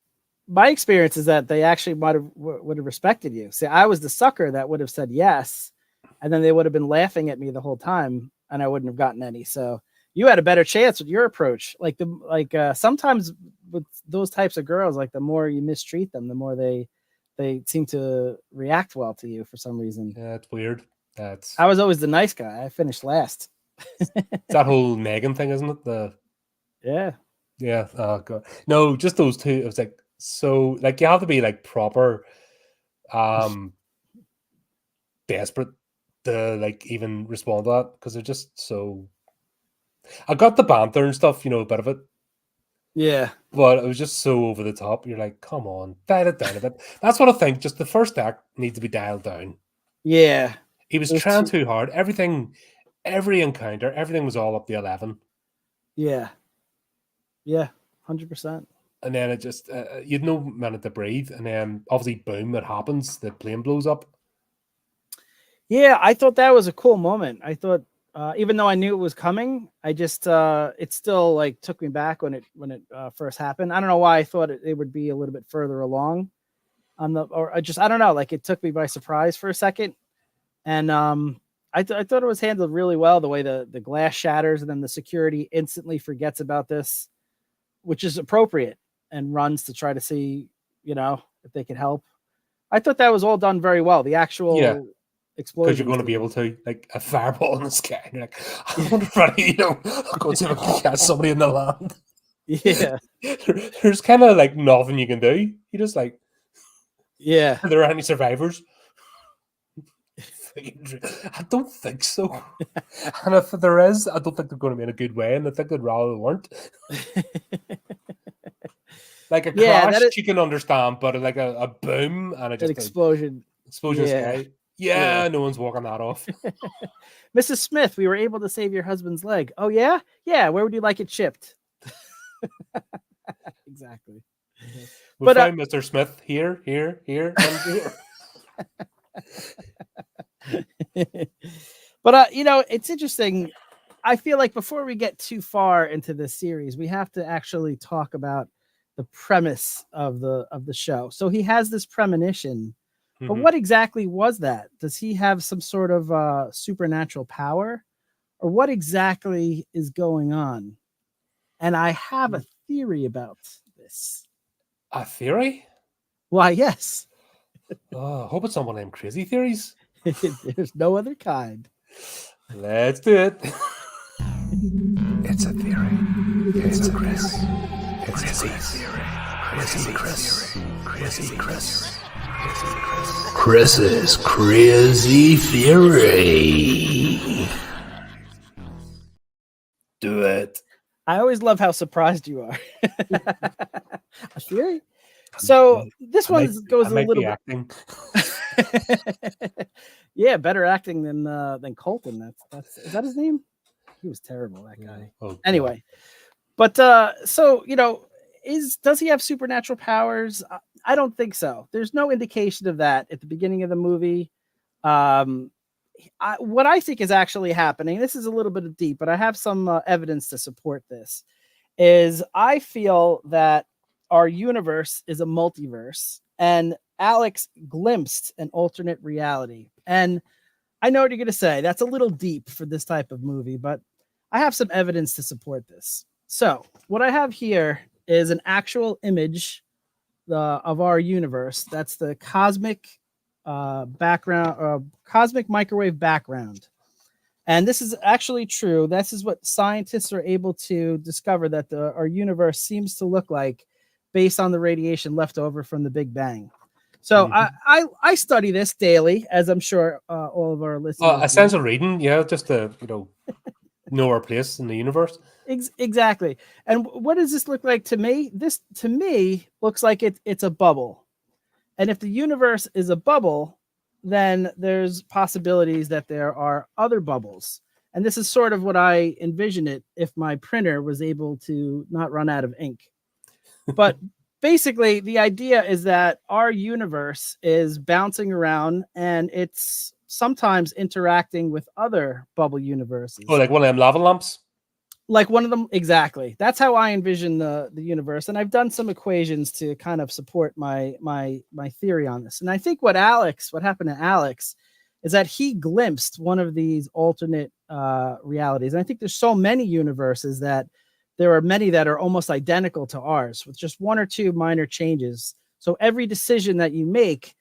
my experience is that they actually would have respected you. See, I was the sucker that would have said yes, and then they would have been laughing at me the whole time, and I wouldn't have gotten any. So you had a better chance with your approach. Sometimes with those types of girls, like the more you mistreat them, the more they seem to react well to you for some reason. Yeah, it's weird. I was always the nice guy. I finished last. It's that whole Megan thing, isn't it? Yeah. Oh god. No, just those two. It was like so. Like you have to be like proper, desperate to like even respond to that because they're just so. I got the banter and stuff, a bit of it. Yeah. But it was just so over the top. You're like, come on, dial it down a bit. That's what I think. Just the first act needs to be dialed down. Yeah. He was trying too hard. Every encounter, everything was all up to 11. Yeah. Yeah, 100%. And then it just, you'd no minute to breathe. And then obviously, boom, it happens. The plane blows up. Yeah, I thought that was a cool moment. I thought, even though I knew it was coming, I just, it still like took me back when it first happened. I don't know why I thought it would be a little bit further along on I don't know. Like it took me by surprise for a second. And, I thought it was handled really well, the way the glass shatters and then the security instantly forgets about this, which is appropriate, and runs to try to see, if they can help. I thought that was all done very well. The actual explosion. Because you're going to be able to, like, a fireball in the sky. And you're like, I wonder if I, I'll go and see if I can catch somebody in the land. Yeah. There's kind of like nothing you can do. You just like, yeah. Are there any survivors? I don't think so. And if there is, I don't think they're going to be in a good way. And I think they'd rather they weren't. Like a crash, you can understand, but like a boom and an explosion. Sky. Yeah, no one's walking that off. Mrs. Smith, we were able to save your husband's leg. Oh, yeah? Yeah, where would you like it shipped? Exactly. We found Mr. Smith here, and here. But it's interesting. I feel like before we get too far into this series, we have to actually talk about the premise of the show. So he has this premonition, but what exactly was that? Does he have some sort of supernatural power, or what exactly is going on? And I have a theory about this. A theory? Why, yes. I hope it's not one of them crazy theories. There's no other kind. Let's do it. It's a theory. It's a Chris. It's a theory. Chrissy Chris. Chrissy Chris. Chris's crazy theory. Do it. I always love how surprised you are. A theory? So this one goes a little bit. Yeah, better acting than Colton. That's is that his name? He was terrible, that guy. Oh, anyway, but so does he have supernatural powers? I don't think so. There's no indication of that at the beginning of the movie. What I think is actually happening, this is a little bit deep, but I have some evidence to support this, is I feel that our universe is a multiverse and Alex glimpsed an alternate reality. And I know what you're going to say. That's a little deep for this type of movie, but I have some evidence to support this. So what I have here is an actual image of our universe. That's the cosmic cosmic microwave background. And this is actually true. This is what scientists are able to discover that our universe seems to look like based on the radiation left over from the Big Bang. So I study this daily, as I'm sure all of our listeners. A sense of reading, just to know our place in the universe. Exactly. And what does this look like to me? This to me looks like it's a bubble. And if the universe is a bubble, then there's possibilities that there are other bubbles. And this is sort of what I envision it if my printer was able to not run out of ink. But basically, the idea is that our universe is bouncing around and it's sometimes interacting with other bubble universes. Oh, like one of them lava lamps? Like one of them, exactly. That's how I envision the universe. And I've done some equations to kind of support my theory on this. And I think what happened to Alex is that he glimpsed one of these alternate realities. And I think there's so many universes that there are many that are almost identical to ours with just one or two minor changes. So every decision that you make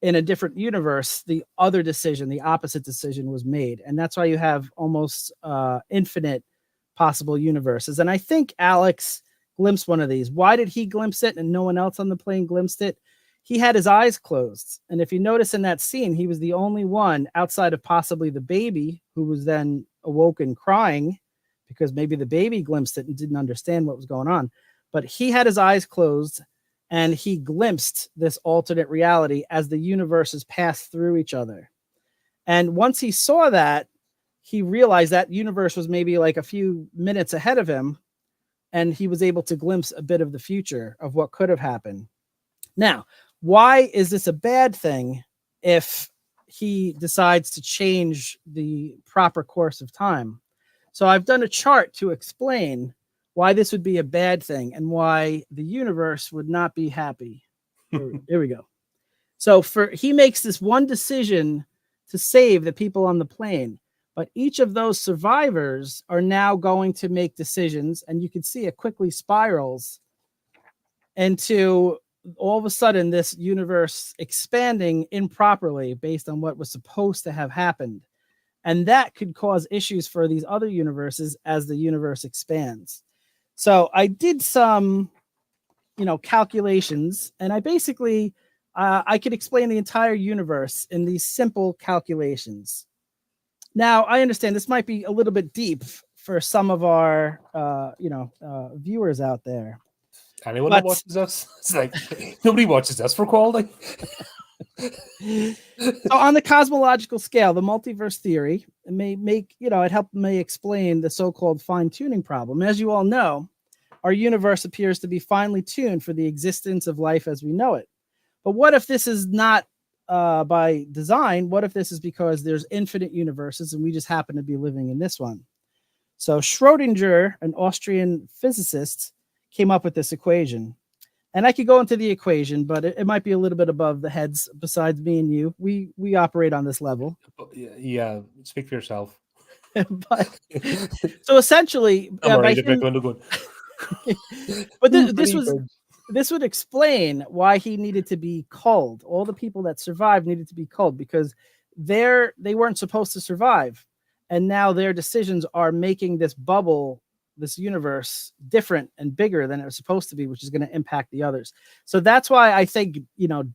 in a different universe, the other decision, the opposite decision was made. And that's why you have almost infinite possible universes. And I think Alex glimpsed one of these. Why did he glimpse it and no one else on the plane glimpsed it? He had his eyes closed. And if you notice in that scene, he was the only one outside of possibly the baby who was then awoken crying because maybe the baby glimpsed it and didn't understand what was going on. But he had his eyes closed and he glimpsed this alternate reality as the universes passed through each other. And once he saw that, he realized that universe was maybe like a few minutes ahead of him, and he was able to glimpse a bit of the future of what could have happened. Now, why is this a bad thing if he decides to change the proper course of time? So I've done a chart to explain why this would be a bad thing and why the universe would not be happy. Here we go. So he makes this one decision to save the people on the plane. But each of those survivors are now going to make decisions, and you can see it quickly spirals into all of a sudden this universe expanding improperly based on what was supposed to have happened. And that could cause issues for these other universes as the universe expands. So I did some, calculations, and I basically, I could explain the entire universe in these simple calculations. Now, I understand this might be a little bit deep for some of our, viewers out there. Anyone that watches us? It's like nobody watches us for quality. So on the cosmological scale, the multiverse theory may make, it helped me explain the so-called fine-tuning problem. As you all know, our universe appears to be finely tuned for the existence of life as we know it. But what if this is not by design? What if this is because there's infinite universes and we just happen to be living in this one? So Schrodinger, an Austrian physicist, came up with this equation. And I could go into the equation, but it might be a little bit above the heads besides me and you. We operate on this level. Yeah, speak for yourself. But so essentially, but this would explain why he needed to be culled. All the people that survived needed to be culled because they weren't supposed to survive, and now their decisions are making this bubble, this universe, different and bigger than it was supposed to be, which is going to impact the others. So that's why I think,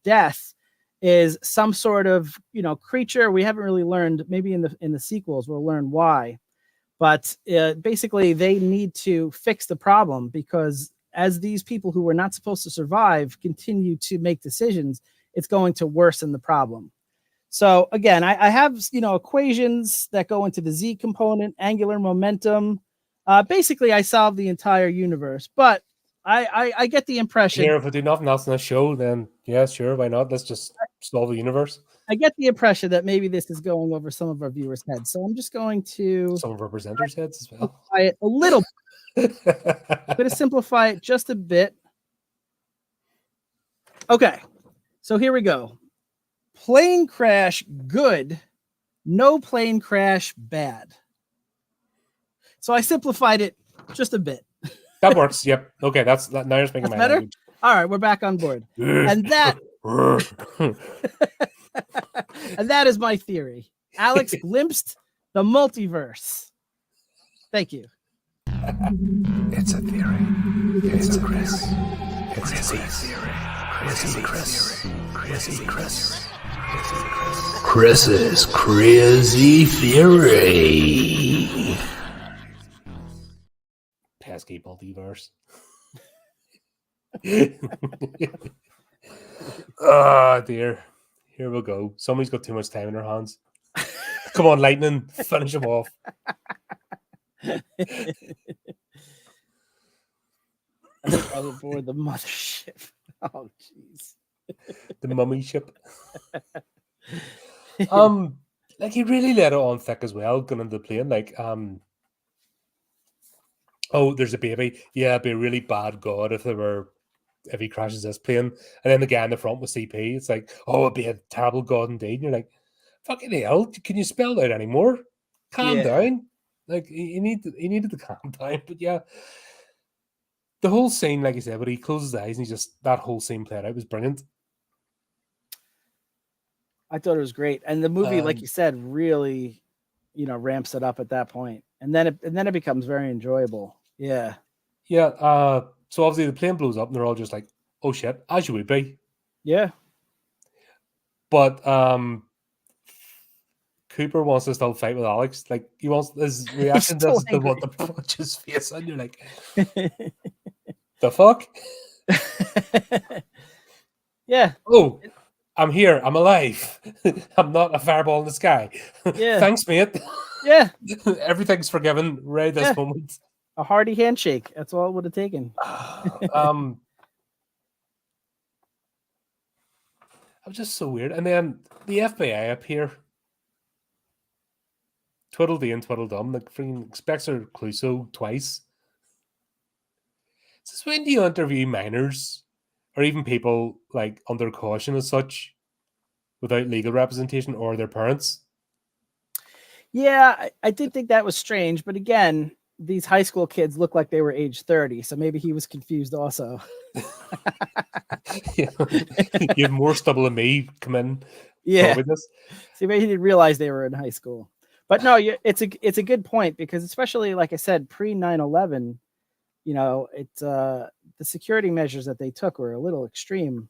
death is some sort of, creature. We haven't really learned. Maybe in the sequels we'll learn why, but basically they need to fix the problem, because as these people who were not supposed to survive continue to make decisions, it's going to worsen the problem. So again, I have, equations that go into the Z component, angular momentum. Basically, I solved the entire universe, but I get the impression. Here, if we do nothing else in the show, then yeah, sure, why not? Let's just solve the universe. I get the impression that maybe this is going over some of our viewers' heads. So I'm just going to some of our presenters' heads as well. It a little. I'm going to simplify it just a bit. Okay, so here we go. Plane crash, good. No plane crash, bad. So I simplified it just a bit. That works. Yep. Okay, that's that. Now you're speaking my better. language. All right, we're back on board. And that and that is my theory. Alex glimpsed the multiverse. Thank you. It's a theory. It's a Chris. It's a theory. Chris's crazy theory. Pesky multiverse. Oh dear. Here we go. Somebody's got too much time in their hands. Come on, lightning. Finish him off. Aboard the mothership. Oh, jeez. The mummy ship. Like he really let it on thick as well, going into the plane. Like, oh, there's a baby. Yeah, it'd be a really bad god if he crashes this plane. And then the guy in the front with CP, it's like, oh, it'd be a terrible god indeed. And you're like, fucking hell, can you spell it out anymore? Calm down. Like he needed to calm down. But yeah, the whole scene, like you said, but he closes his eyes and that whole scene played out was brilliant. I thought it was great. And the movie, like you said, really, ramps it up at that point. And then it becomes very enjoyable. Yeah. Yeah. So obviously the plane blows up and they're all just like, oh shit, as you would be. Yeah. But Cooper wants to still fight with Alex. Like he wants his reaction to want to punch his face, and you're like, the fuck? Yeah. Oh, I'm here. I'm alive. I'm not a fireball in the sky. Yeah. Thanks, mate. Yeah. Everything's forgiven right this moment. A hearty handshake. That's all it would have taken. I'm just so weird. And then the FBI up here. Twiddledee and Twiddledum. Like freaking Inspector Clouseau twice. Is this when do you interview minors? Or even people like under caution as such without legal representation or their parents? Yeah, I did think that was strange. But again, these high school kids look like they were age 30. So maybe he was confused also. You have more stubble than me come in. Yeah. This. See, maybe he didn't realize they were in high school. But no, it's a good point, because especially, like I said, pre 9/11, the security measures that they took were a little extreme.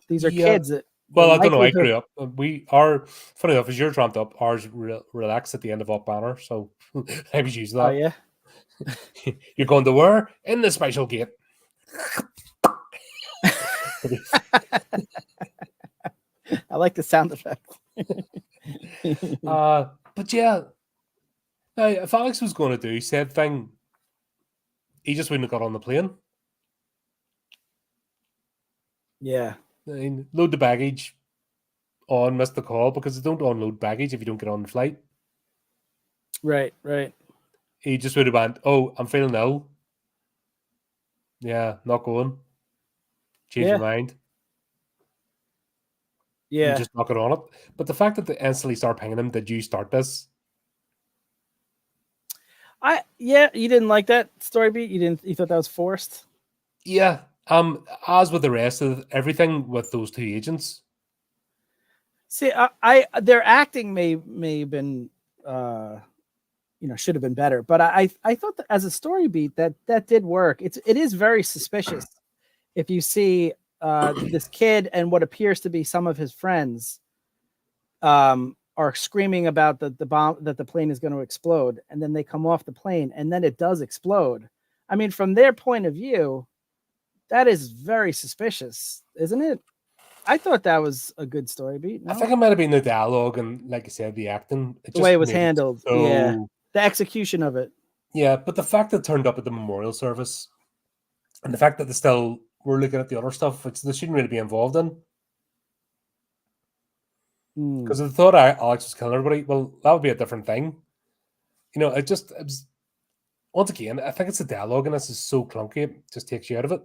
These are kids that. Well, I don't know. I grew up. Funny enough, as you're tramped up, ours relaxed at the end of Up Banner. So I was using that. Oh, yeah. You're going to where? In the special gate. I like the sound effect. But yeah, now if Alex was going to do said thing, he just wouldn't have got on the plane. Yeah. I mean, load the baggage on, miss the call, because they don't unload baggage if you don't get on the flight. Right, right. He just would have went, oh, I'm feeling ill. Yeah, not going. Change your mind. Yeah. And just knock it on it. But the fact that they instantly start pinging him, did you start this? You didn't like that story beat? You thought that was forced? Yeah. As with the rest of everything with those two agents. See, I their acting may have been should have been better, but I thought that as a story beat that did work. It is very suspicious if you see this kid and what appears to be some of his friends are screaming about the bomb, that the plane is going to explode, and then they come off the plane and then it does explode. I mean, from their point of view, that is very suspicious, isn't it? I thought that was a good story beat. No? I think it might have been the dialogue and, like you said, the acting. The way it was handled. Yeah. The execution of it. Yeah, but the fact that it turned up at the memorial service and the fact that they still were looking at the other stuff, which they shouldn't really be involved in. Because if they thought Alex was killing everybody, well, that would be a different thing. It was, once again, I think it's the dialogue and this is so clunky, it just takes you out of it.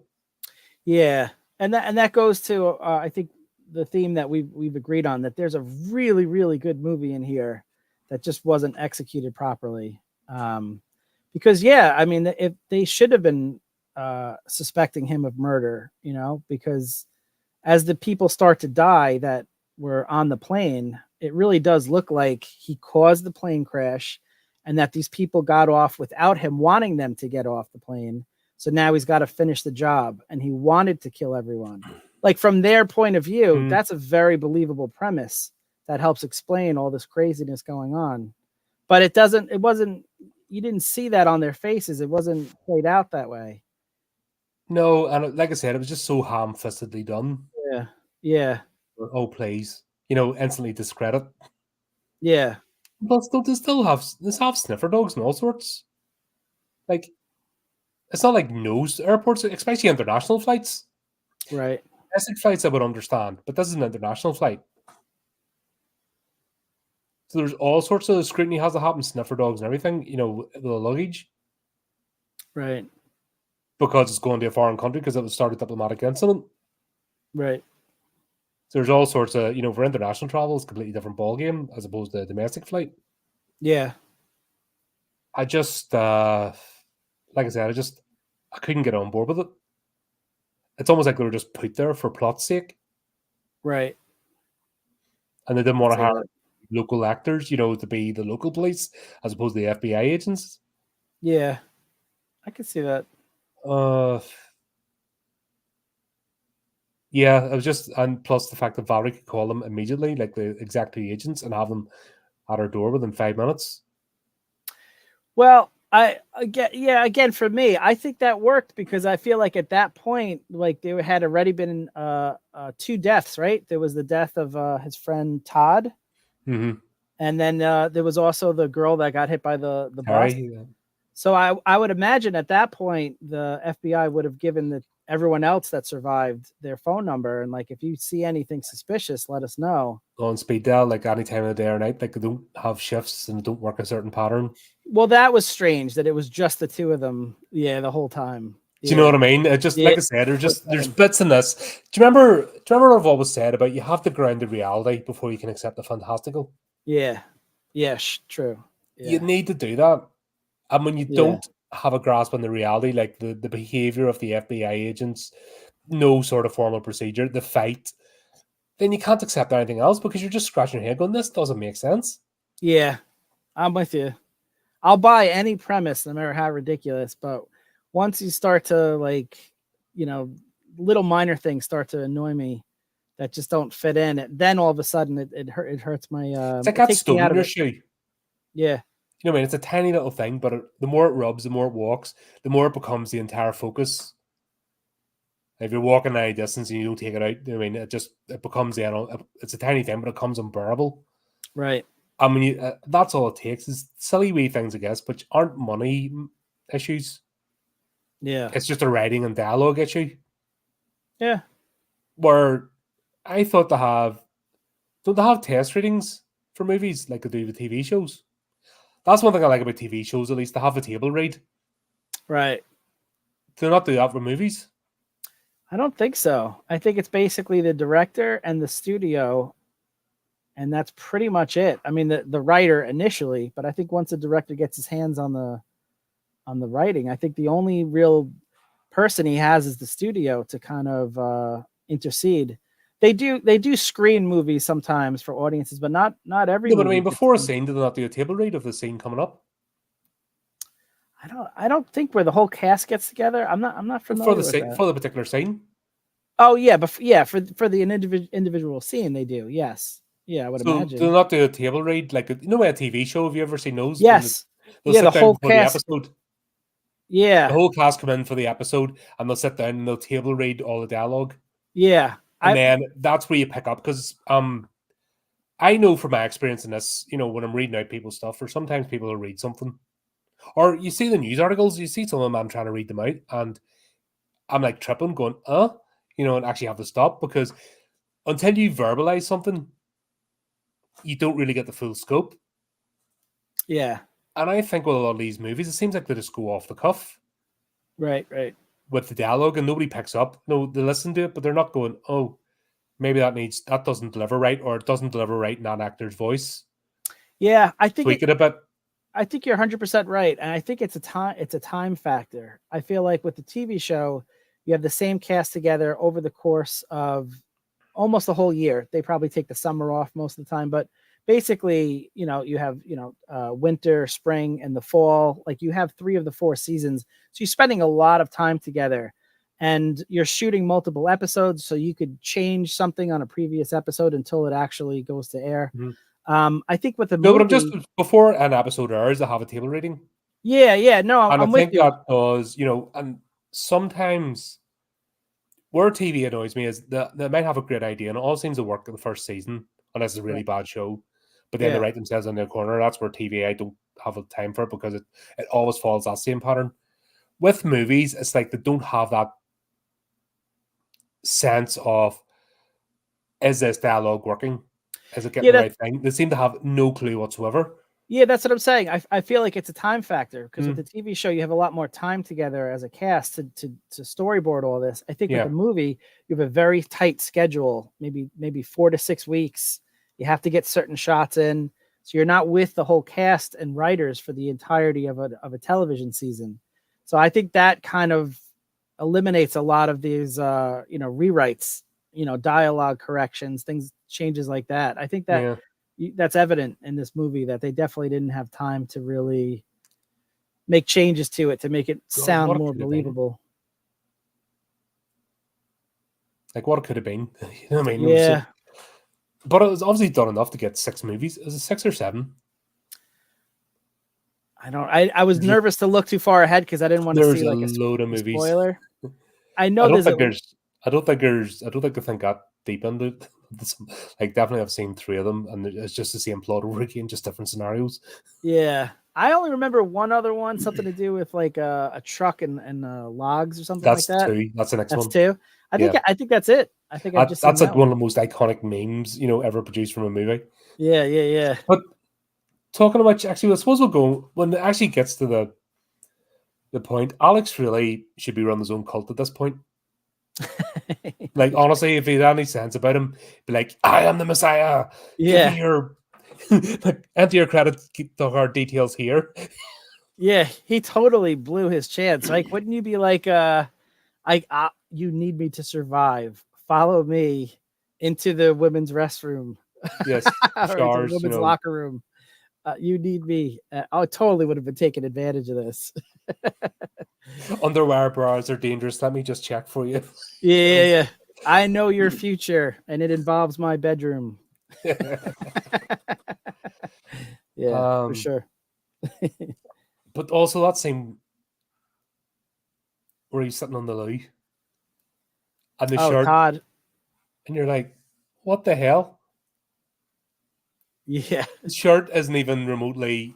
Yeah. And that goes to I think the theme that we've agreed on, that there's a really, really good movie in here that just wasn't executed properly. Because I mean, if they should have been suspecting him of murder, because as the people start to die that were on the plane, it really does look like he caused the plane crash and that these people got off without him wanting them to get off the plane. So now he's got to finish the job and he wanted to kill everyone. Like from their point of view, that's a very believable premise that helps explain all this craziness going on. But you didn't see that on their faces. It wasn't played out that way. No, and like I said, it was just so ham-fistedly done. Yeah. Yeah. Oh, please. Instantly discredit. Yeah. Plus, don't they still have sniffer dogs and all sorts? Like, it's not like nose airports, especially international flights. Right. Domestic flights I would understand, but this is an international flight. So there's all sorts of scrutiny has to happen, sniffer dogs and everything, the luggage. Right. Because it's going to a foreign country because it would start a diplomatic incident. Right. So there's all sorts of, for international travel, it's a completely different ballgame as opposed to a domestic flight. Yeah. I just, like I said, I couldn't get on board with it. It's almost like they were just put there for plot's sake. Right. And they didn't want to hire local actors, to be the local police as opposed to the FBI agents. Yeah. I could see that. Yeah, it was just, and plus the fact that Valerie could call them immediately, like the exact two agents, and have them at her door within 5 minutes. Well, again, for me, I think that worked because I feel like at that point, like there had already been 2 deaths, right? There was the death of his friend Todd, and then there was also the girl that got hit by the bus. So I would imagine at that point the FBI would have given everyone else that survived their phone number, and like if you see anything suspicious, let us know. On speed dial, like any time of the day or night, like they don't have shifts and they don't work a certain pattern. Well, that was strange that it was just the 2 of them, the whole time. Do you know what I mean? It just, like I said, there's bits in this. Do you remember what I've always said about you have to ground the reality before you can accept the fantastical? Yeah. True. Yeah. You need to do that. And when you don't have a grasp on the reality, like the behavior of the FBI agents, no sort of formal procedure, the fight, then you can't accept anything else because you're just scratching your head going, this doesn't make sense. Yeah, I'm with you. I'll buy any premise, no matter how ridiculous, but once you start to little minor things start to annoy me that just don't fit in, then all of a sudden it hurts my. It's like that stone in your shoe. Yeah. You know what I mean? It's a tiny little thing, but the more it rubs, the more it walks, the more it becomes the entire focus. If you're walking any distance and you don't take it out, I mean, it becomes it's a tiny thing, but it becomes unbearable. Right. I mean, that's all it takes is silly wee things, I guess, which aren't money issues. Yeah. It's just a writing and dialogue issue. Yeah. Where I thought don't they have test readings for movies like they do with TV shows? That's one thing I like about TV shows, at least. They have a table read. Right. Do they not do that for movies? I don't think so. I think it's basically the director and the studio, and that's pretty much it. I mean, the writer initially, but I think once the director gets his hands on the writing, I think the only real person he has is the studio to kind of intercede. They do screen movies sometimes for audiences, but not every Yeah, but I movie mean, gets before a to- scene, do they not do a table read of the scene coming up? I don't think where the whole cast gets together. I'm not For familiar the with scene, that. for the particular scene? Oh yeah, but for the individual scene they do. Yes. Yeah, I would So do they imagine. not do a table read like you know, a TV show? Have you ever seen those? When Yes. they'll Yeah, the sit down whole before the cast. episode. The Yeah. whole cast come in for the episode, and they'll sit down and they'll table read all the dialogue, Yeah. and then that's where you pick up because I know from my experience in this, you know, when I'm reading out people's stuff, or sometimes people will read something, or you see the news articles, you see some of them, I'm trying to read them out, and I'm like tripping, going, you know, and actually have to stop because until you verbalize something, you don't really get the full scope. Yeah. And I think with a lot of these movies, it seems like they just go off the cuff Right. with the dialogue, and nobody picks up. No, they listen to it, but they're not going, oh, maybe that doesn't deliver right, or it doesn't deliver right in that actor's voice. Yeah, I think Tweak it a bit. I think you're 100% right, and I think it's a time factor. I feel like with the TV show, you have the same cast together over the course of almost a whole year. They probably take the summer off most of the time, but basically, you know, you have winter, spring, and the fall. Like you have 3 of the 4 seasons, so you're spending a lot of time together, and you're shooting multiple episodes, so you could change something on a previous episode until it actually goes to air. Mhm. I think with the No, movie, but I'm just before an episode airs, I have a table reading. yeah, no, And I'm I with think you. that does, you know, and sometimes where TV annoys me is that they might have a great idea and it all seems to work in the first season, unless it's a really bad show. But then they Yeah. write themselves in their corner. That's where TV, I don't have a time for it because it always follows that same pattern. With movies, it's like they don't have that sense of, is this dialogue working? Is it getting the right thing? They seem to have no clue whatsoever. Yeah, that's what I'm saying. I feel like it's a time factor because Mm. with the TV show, you have a lot more time together as a cast to storyboard all this. I think with the movie, you have a very tight schedule, maybe 4 to 6 weeks. You have to get certain shots in, so you're not with the whole cast and writers for the entirety of a television season. So I think that kind of eliminates a lot of these rewrites, dialogue corrections, changes like that. I think that that's evident in this movie that they definitely didn't have time to really make changes to it to make it sound more believable. Like what it could have been. You know what I mean? Yeah. But it was obviously done enough to get 6 movies. Is it 6 or 7? I was nervous to look too far ahead because I didn't want to see like a load of movies. Spoiler. I know I don't think they think that deep into it. Like definitely I've seen 3 of them and it's just the same plot over again, just different scenarios. Yeah. I only remember one other one, something to do with like a truck and logs or something like that. That's 2. That's the next one. That's 2. I think that's it. I think I've just that's seen like one of the most iconic memes, ever produced from a movie. Yeah. But talking about actually, I suppose we'll go when it actually gets to the point. Alex really should be running his own cult at this point. Like honestly, if he had any sense about him, be like, I am the Messiah. Yeah. Give me your enter your credit card details here. Yeah, he totally blew his chance. Like, wouldn't you be like, you need me to survive. Follow me into the women's restroom. Yes, or showers, the women's locker room. You need me. I totally would have been taking advantage of this. Underwear bras are dangerous. Let me just check for you. Yeah. I know your future, and it involves my bedroom. Yeah, for sure. But also that scene where he's sitting on the loo and the shirt, Todd. and you're like, what the hell? Yeah, his shirt isn't even remotely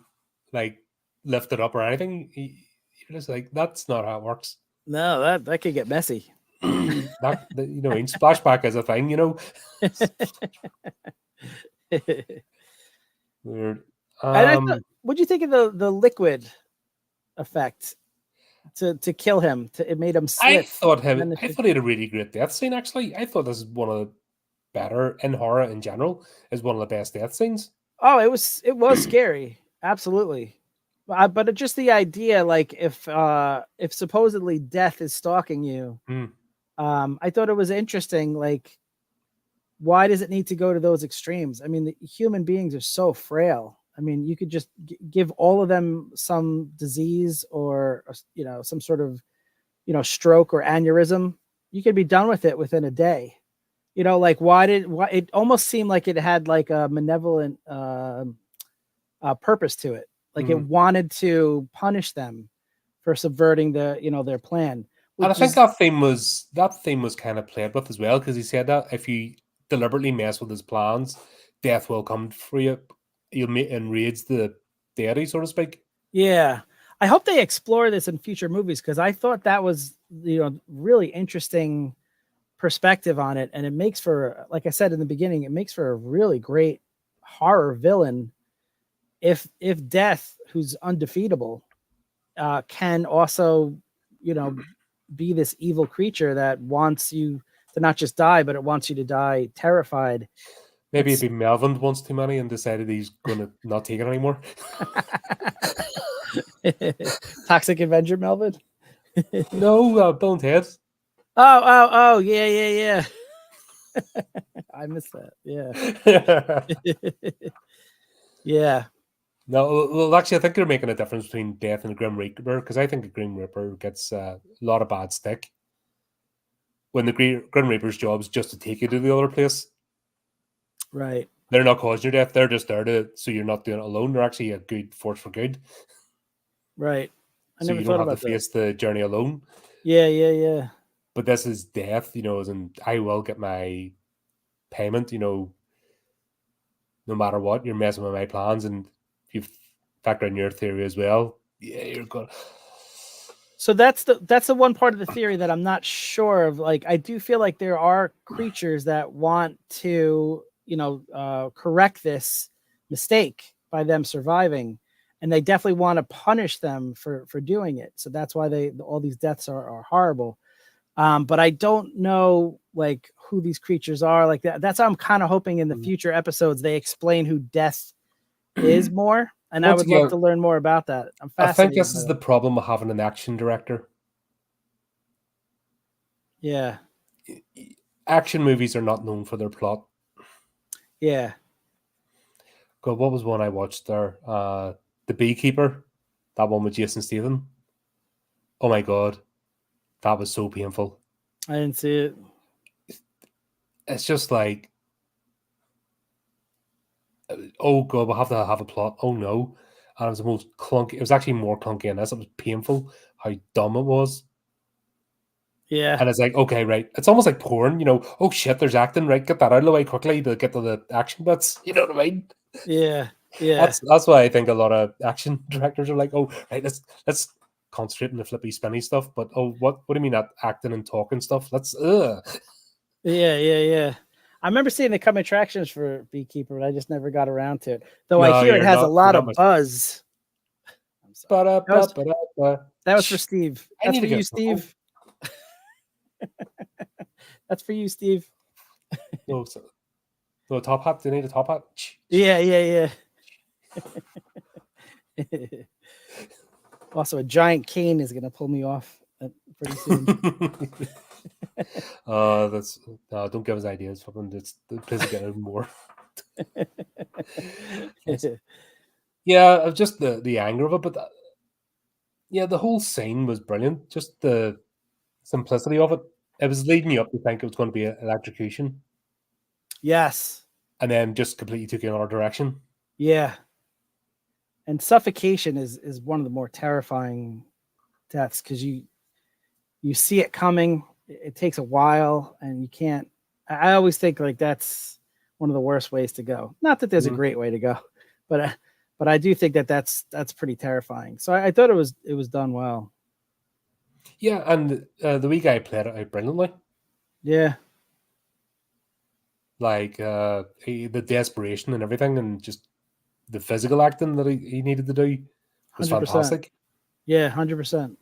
like lifted up or anything. You're just like, that's not how it works. No, that could get messy. Splashback is a thing, Weird. What'd you think of the liquid effect to kill him? It made him slip. I thought he had a really great death scene. Actually, I thought this is one of the better in horror in general. Is one of the best death scenes. Oh, it was scary, absolutely. But just the idea, like if supposedly death is stalking you, I thought it was interesting. Like why does it need to go to those extremes? I mean, the human beings are so frail. I mean, you could just give all of them some disease or, some sort of, stroke or aneurysm. You could be done with it within a day. Like why it almost seemed like it had like a malevolent purpose to it. Like it wanted to punish them for subverting their plan. And I think that theme was kind of played with as well, because he said that if you deliberately mess with his plans, death will come for you. You'll enrage the deity, so to speak. Yeah. I hope they explore this in future movies, because I thought that was, really interesting perspective on it. And it makes for, like I said in the beginning, it makes for a really great horror villain. If death, who's undefeatable, can also, be this evil creature that wants you to not just die, but it wants you to die terrified. Maybe it'd be Melvin once too many and decided he's going to not take it anymore. Toxic Avenger Melvin? No, Bill and Ted. Oh, yeah. I missed that. Yeah. Yeah. No, well, actually, I think they're making a difference between Death and a Grim Reaper, because I think a Grim Reaper gets a lot of bad stick. When the Grim Reaper's job is just to take you to the other place. Right. They're not causing your death. They're just there so you're not doing it alone. They're actually a good force for good. Right. So you don't have to face the journey alone. Yeah. But this is death, as in I will get my payment, no matter what. You're messing with my plans, and if you factor in your theory as well, yeah, you're good. So that's the one part of the theory that I'm not sure of. Like, I do feel like there are creatures that want to, correct this mistake by them surviving, and they definitely want to punish them for doing it. So that's why all these deaths are horrible. But I don't know like who these creatures are. Like that's how I'm kind of hoping in the future episodes they explain who Death is more. And I would love to learn more about that. I'm fascinated. I think this is the problem of having an action director. Yeah. Action movies are not known for their plot. Yeah. God, what was one I watched there? The Beekeeper. That one with Jason Statham. Oh my God. That was so painful. I didn't see it. It's just like, oh God, we'll have to have a plot. Oh no. And it was the most clunky. It was actually more clunky in this. It was painful how dumb it was. Yeah. And it's like, okay, right. It's almost like porn, oh shit, there's acting, right? Get that out of the way quickly to get to the action bits. You know what I mean? Yeah. That's why I think a lot of action directors are like, oh, right, let's concentrate on the flippy spinny stuff. But what do you mean that acting and talking stuff? Yeah. I remember seeing the coming attractions for Beekeeper, but I just never got around to it. Though I hear it has a lot of buzz. I'm sorry. That was for Steve. That's for you, Steve. That's for you, Steve. No, top hat. Do you need a top hat? Yeah. Also, a giant cane is going to pull me off pretty soon. Don't give us ideas. It's please get even more. Yeah, just the anger of it, but the whole scene was brilliant. Just the simplicity of it. It was leading you up to think it was going to be an electrocution. Yes. And then just completely took you in another direction. Yeah. And suffocation is one of the more terrifying deaths, because you see it coming. It takes a while, and you can't. I always think like that's one of the worst ways to go. Not that there's a great way to go, but I do think that's pretty terrifying. So I thought it was done well. Yeah, and the wee guy played it out brilliantly. Yeah. Like the desperation and everything, and just the physical acting that he needed to do was 100%. Fantastic. Yeah, 100%.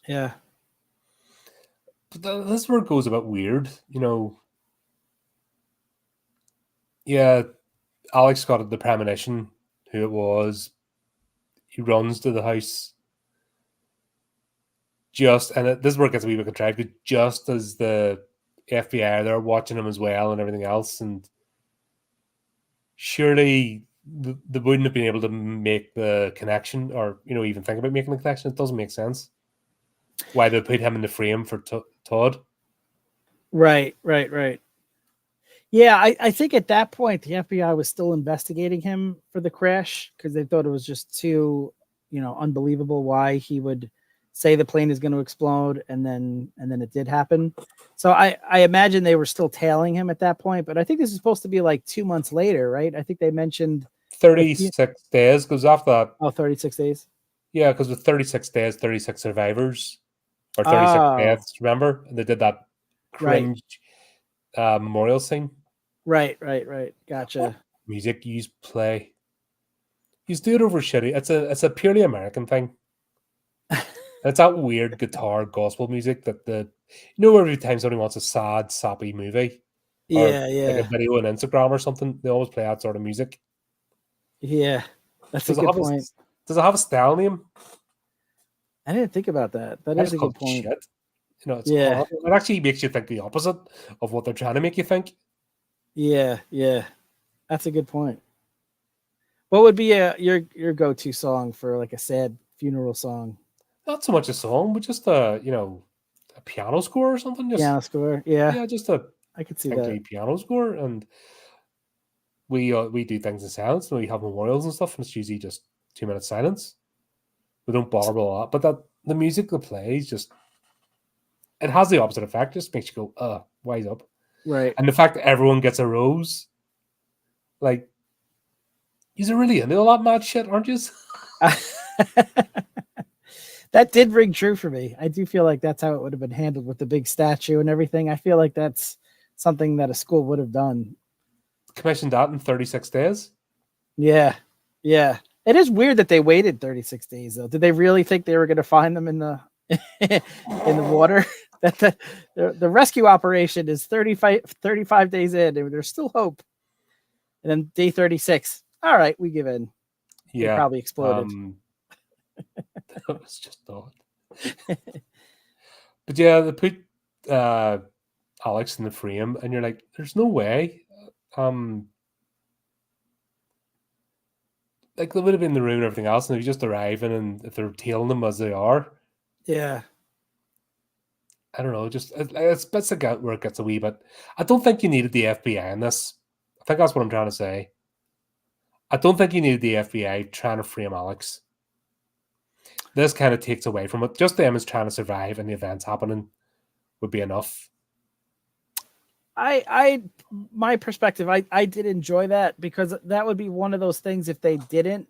Yeah. But this is where it goes a bit weird, Yeah, Alex got the premonition who it was. He runs to the house. This is where it gets a wee bit contrived. Just as the FBI are there watching him as well and everything else, and surely they wouldn't have been able to make the connection, or even think about making the connection. It doesn't make sense why they put him in the frame for Todd. Right. Yeah, I think at that point the FBI was still investigating him for the crash because they thought it was just too, unbelievable why he would say the plane is going to explode and then it did happen. So I imagine they were still tailing him at that point, but I think this is supposed to be like 2 months later, right? I think they mentioned 36 days, because after that, 36 days. yeah, because with 36 days, 36 survivors, or 36 deaths, remember? They did that cringe memorial scene. Right. Gotcha. Music you play. You do it over shitty. It's a purely American thing. It's that weird guitar gospel music that every time somebody wants a sad, sappy movie, or like a video on Instagram or something, they always play that sort of music. Yeah, that's a good point. Does it have a style name? I didn't think about that. That is a good point. Shit. It's horrible. It actually makes you think the opposite of what they're trying to make you think. Yeah, that's a good point. What would be your go-to song for like a sad funeral song? Not so much a song, but just a piano score or something. Piano score, yeah, just I could see that piano score. And we do things in silence. We have memorials and stuff, and it's usually just 2 minutes silence. We don't bother with a lot, but the music that plays it has the opposite effect. Just makes you go, wise up. Right. And the fact that everyone gets a rose, like, you're really into all that mad shit, aren't you? That did ring true for me. I do feel like that's how it would have been handled with the big statue and everything. I feel like that's something that a school would have done. Commissioned that in 36 days? Yeah. It is weird that they waited 36 days, though. Did they really think they were going to find them in the in the water? That the rescue operation is 35 days in, and there's still hope. And then day 36, all right, we give in. Yeah, they probably exploded. That was just odd. But yeah, they put Alex in the frame, and you're like, there's no way. Like, they would have been in the room and everything else, and they're just arriving, and if they're tailing them as they are. Yeah. I don't know, just it's bits like where it gets a wee bit. I don't think you needed the FBI in this. I think that's what I'm trying to say. I don't think you needed the FBI trying to frame Alex. This kind of takes away from it. Just them as trying to survive and the events happening would be enough. My perspective, I did enjoy that, because that would be one of those things. If they didn't,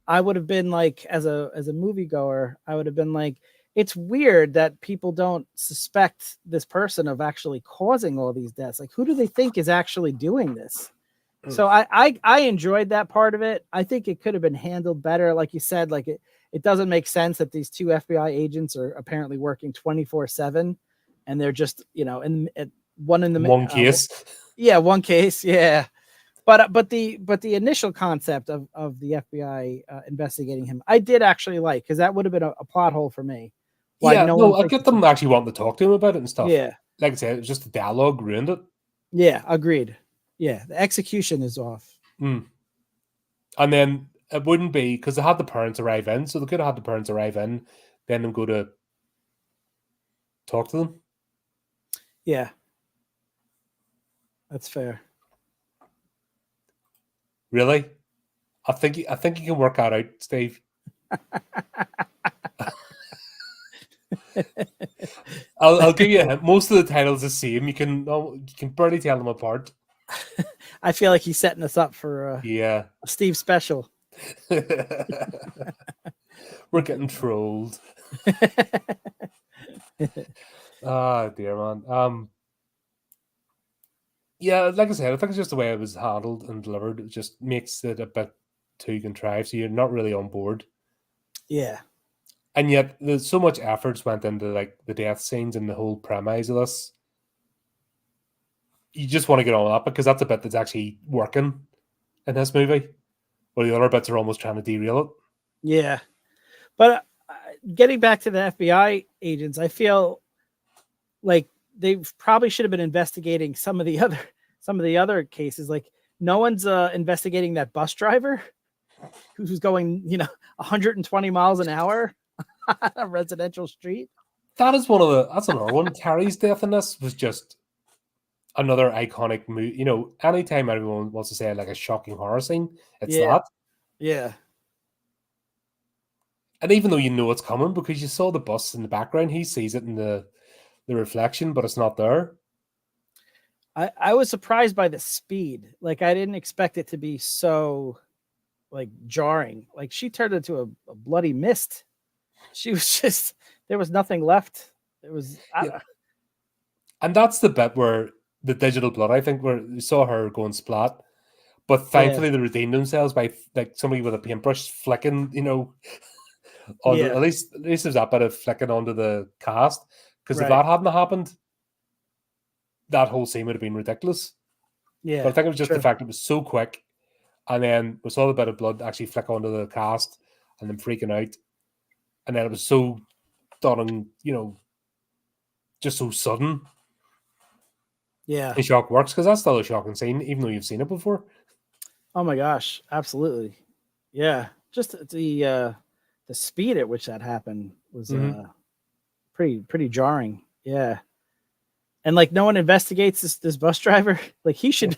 I would have been like, as a moviegoer, I would have been like, it's weird that people don't suspect this person of actually causing all these deaths. Like, who do they think is actually doing this? So I enjoyed that part of it. I think it could have been handled better. Like you said, like it doesn't make sense that these two FBI agents are apparently working 24/7, and they're just, in one case. One case. Yeah. But the initial concept of the FBI investigating him, I did actually like, because that would have been a plot hole for me. I get them actually wanting to talk to him about it and stuff. Yeah. Like I said, it was just the dialogue ruined it. Yeah, agreed. Yeah, the execution is off. And then it wouldn't be, because they had the parents arrive in, so they could have had the parents arrive in, then them go to talk to them. Yeah. That's fair. Really? I think you can work that out, Steve. I'll give you a hint. Most of the titles are the same. You can barely tell them apart. I feel like he's setting us up for a Steve special. We're getting trolled. Oh dear, man. Yeah, like I said, I think it's just the way it was handled and delivered. It just makes it a bit too contrived, so you're not really on board. Yeah. And yet, there's so much efforts went into like the death scenes and the whole premise of this. You just want to get on with that, because that's a bit that's actually working in this movie, while the other bits are almost trying to derail it. Yeah, but getting back to the FBI agents, I feel like they probably should have been investigating some of the other cases. Like no one's investigating that bus driver who's going, 120 miles an hour on a residential street. That's another one. Carrie's death in this was just another iconic movie. You know, anytime everyone wants to say like a shocking horror scene, it's Yeah. that. Yeah. And even though you know it's coming because you saw the bus in the background, he sees it in the reflection, but it's not there. I was surprised by the speed. Like I didn't expect it to be so like jarring. Like she turned into a bloody mist. She was just, there was nothing left. It was, and that's the bit where the digital blood, I think, where you saw her going splat, but thankfully they redeemed themselves by like somebody with a paintbrush flicking, at least there's that bit of flicking onto the cast, because if that hadn't happened, that whole scene would have been ridiculous. Yeah, but I think it was just the fact it was so quick, and then we saw the bit of blood actually flick onto the cast, and then freaking out, and then it was so done, just so sudden. Yeah, the shock works because that's still a shocking scene, even though you've seen it before. Oh my gosh, absolutely. Yeah, just the speed at which that happened was pretty jarring. Yeah, and like no one investigates this bus driver. Like he should,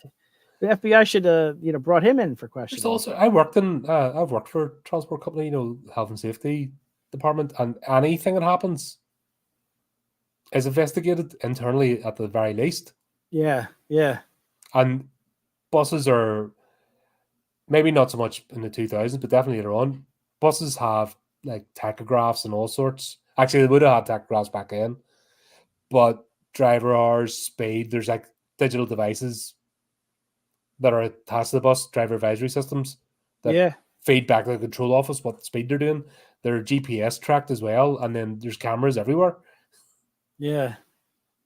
the FBI should brought him in for questioning. There's also I've worked for a transport company, health and safety department, and anything that happens is investigated internally at the very least. Yeah, yeah. And buses are maybe not so much in the 2000s, but definitely later on. Buses have like tachographs and all sorts. Actually, they would have had tachographs back then, but driver hours, speed, there's like digital devices that are attached to the bus, driver advisory systems that feed back to the control office what speed they're doing. They're GPS tracked as well, and then there's cameras everywhere. Yeah,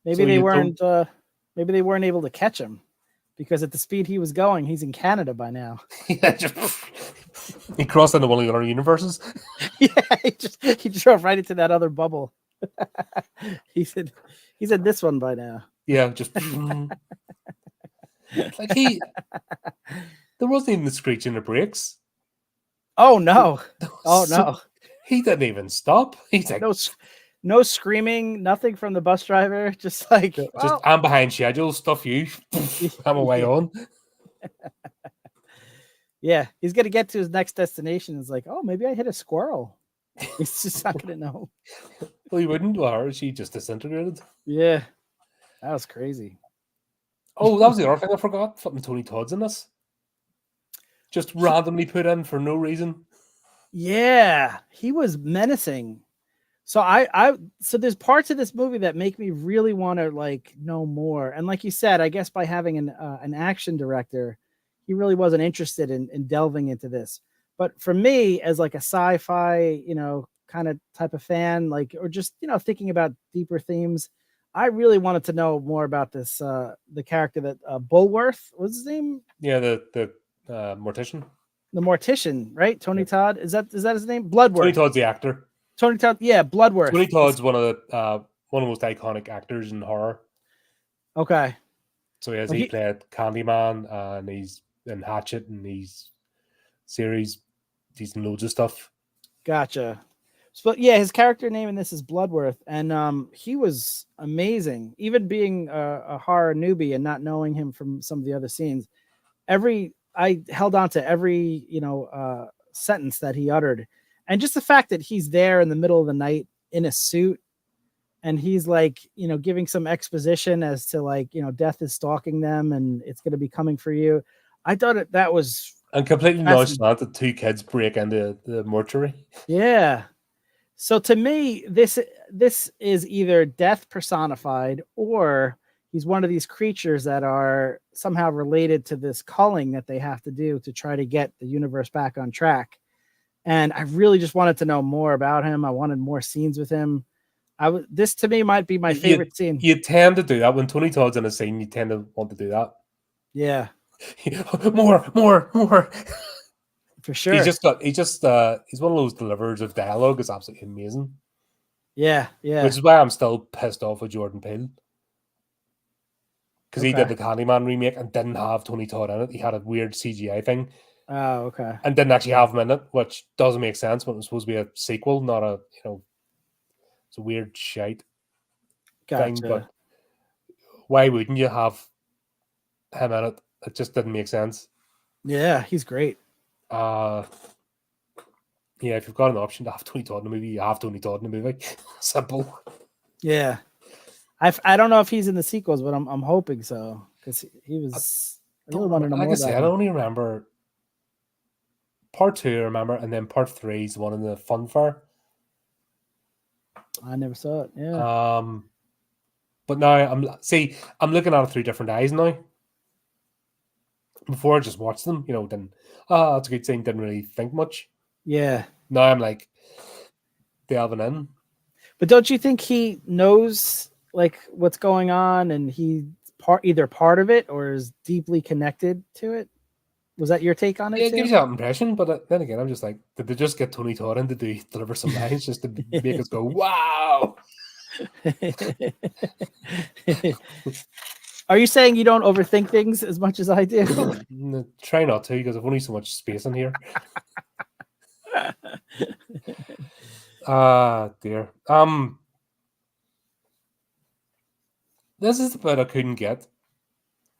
maybe they weren't. Maybe they weren't able to catch him because at the speed he was going, he's in Canada by now. Yeah, he crossed into one of the other universes. Yeah, he drove right into that other bubble. He's in this one by now. Yeah, just like there wasn't even the screeching of brakes. Oh no! Oh no! He didn't even stop. He's like no screaming, nothing from the bus driver. Just like I'm behind schedule. Stuff you. I'm away on. Yeah, he's gonna get to his next destination. It's like, oh, maybe I hit a squirrel. He's just not gonna know. Well, he wouldn't. Well, she just disintegrated. Yeah, that was crazy. Oh, that was the other thing I forgot. Fucking Tony Todd's in this. Just randomly put in for no reason. Yeah, he was menacing. So so there's parts of this movie that make me really want to like know more. And like you said, I guess by having an action director, he really wasn't interested in delving into this. But for me, as like a sci-fi, kind of type of fan, like, or just, thinking about deeper themes, I really wanted to know more about this, the character that Bulworth, what's his name? Yeah, the mortician. The mortician, right? Tony Todd. Is that his name? Bloodworth. Tony Todd's the actor. Tony Todd, yeah, Bloodworth. Tony Todd's one of the most iconic actors in horror. Okay. So he played Candyman, and he's in Hatchet, and he's series. He's in loads of stuff. Gotcha. So yeah, his character name in this is Bloodworth, and he was amazing. Even being a horror newbie and not knowing him from some of the other scenes, I held on to every sentence that he uttered. And just the fact that he's there in the middle of the night in a suit and he's like, giving some exposition as to like, death is stalking them and it's going to be coming for you. I thought that was... And completely nonchalant that two kids break into the mortuary. Yeah. So to me, this is either death personified or he's one of these creatures that are somehow related to this culling that they have to do to try to get the universe back on track. And I really just wanted to know more about him. I wanted more scenes with him. This to me might be my favorite scene. You tend to do that when Tony Todd's in a scene. You tend to want to do that. Yeah, more. For sure. He's one of those deliverers of dialogue. It's absolutely amazing. Yeah. Which is why I'm still pissed off with Jordan Peele. because he did the Candyman remake and didn't have Tony Todd in it. He had a weird CGI thing. Oh, okay. And didn't actually have him in it, which doesn't make sense when it was supposed to be a sequel, not a, it's a weird shite thing. But why wouldn't you have him in it? It just didn't make sense. Yeah, he's great. Yeah, if you've got an option to have Tony Todd in the movie, you have Tony Todd in the movie. Simple. Yeah. I don't know if he's in the sequels, but I'm hoping so, because he was. I really want to know more about him. I only remember part 2, I remember, and then part 3 is the one in the fun fair. I never saw it. Yeah. But now I'm looking at it through different eyes now. Before I just watched them, then that's a good thing. Didn't really think much. Yeah. Now I'm like delving in. But don't you think he knows like what's going on, and he either part of it or is deeply connected to it? Was that your take on it? Yeah, it gives you that impression, but then again, I'm just like, did they just get Tony Todd in to deliver some lines just to make us go, wow? Are you saying you don't overthink things as much as I do? Try not to, because I've only so much space in here. Dear. This is the bit I couldn't get.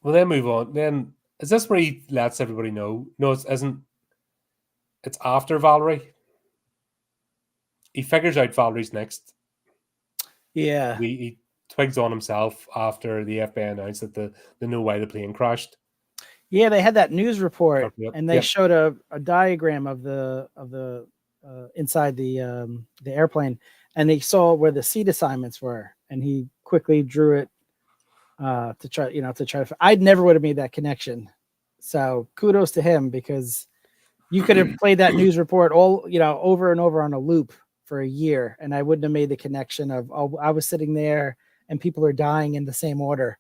Well, then move on. Then is this where he lets everybody know? No, it isn't. It's after Valerie. He figures out Valerie's next. Yeah. He twigs on himself after the FBI announced that they know why the plane crashed. Yeah, they had that news report, Yep. and they showed a diagram of the inside the airplane, and they saw where the seat assignments were, and he quickly drew it to try to. I never would have made that connection, so kudos to him, because you could have played that news report all over and over on a loop for a year, and I wouldn't have made the connection of, oh, I was sitting there and people are dying in the same order.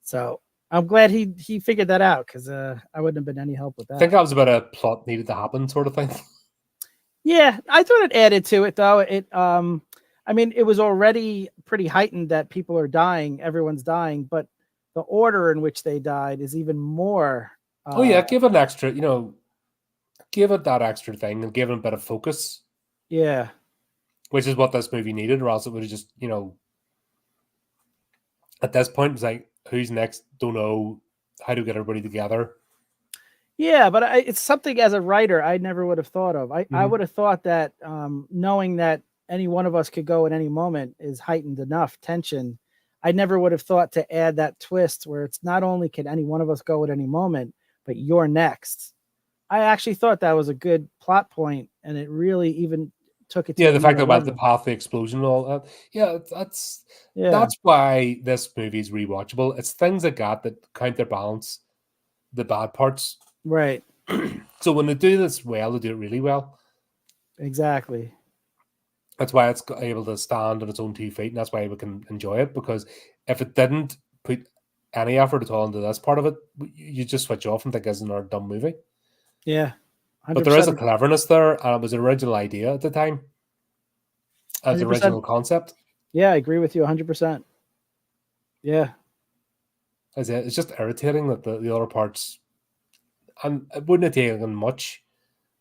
So I'm glad he figured that out, because I wouldn't have been any help with that. I think that was about a plot needed to happen sort of thing. Yeah, I thought it added to it, though. I mean, it was already pretty heightened that people are dying, everyone's dying, but the order in which they died is even more. Oh yeah, give it an extra, give it that extra thing and give it a bit of focus. Yeah, which is what this movie needed, or else it would have just, at this point, it's like, who's next? Don't know. How to get everybody together. Yeah, but it's something as a writer I never would have thought of. I would have thought that knowing that any one of us could go at any moment is heightened enough tension. I never would have thought to add that twist where it's not only can any one of us go at any moment, but you're next. I actually thought that was a good plot point, and it really even took it to the fact that level. the path, the explosion, and all that. Yeah, that's why this movie is rewatchable. It's things like that counterbalance the bad parts. Right. So when they do this well, they do it really well. Exactly. That's why it's able to stand on its own 2 feet, and that's why we can enjoy it. Because if it didn't put any effort at all into this part of it, you just switch off and think it's another dumb movie. Yeah. 100%. But there is a cleverness there, and it was an original idea at the time. As the original concept. Yeah, I agree with you 100%. Yeah. It's just irritating that the other parts, and it wouldn't have taken much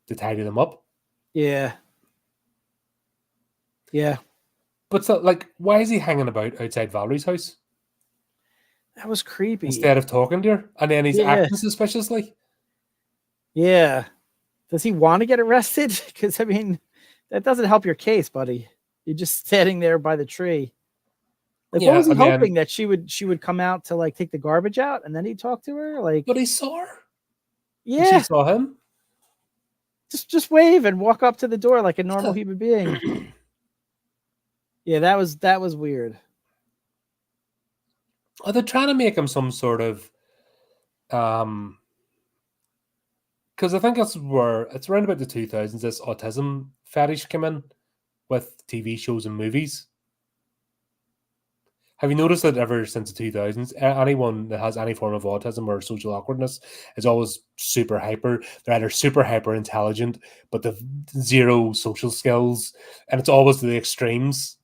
to tidy them up. Yeah. Yeah. But so, why is he hanging about outside Valerie's house? That was creepy. Instead of talking to her, and then he's acting suspiciously. Yeah. Does he want to get arrested? Because I mean, that doesn't help your case, buddy. You're just standing there by the tree. What was he hoping that she would come out to take the garbage out, and then he'd talk to her? But he saw her. Yeah, and she saw him. Just wave and walk up to the door like a normal human being. Yeah, that was weird. Are they trying to make him some sort of because I think that's where it's around about the 2000s this autism fetish came in with TV shows and movies. Have you noticed that ever since the 2000s, anyone that has any form of autism or social awkwardness is always super hyper? They're either super hyper intelligent, but they've zero social skills, and it's always the extremes.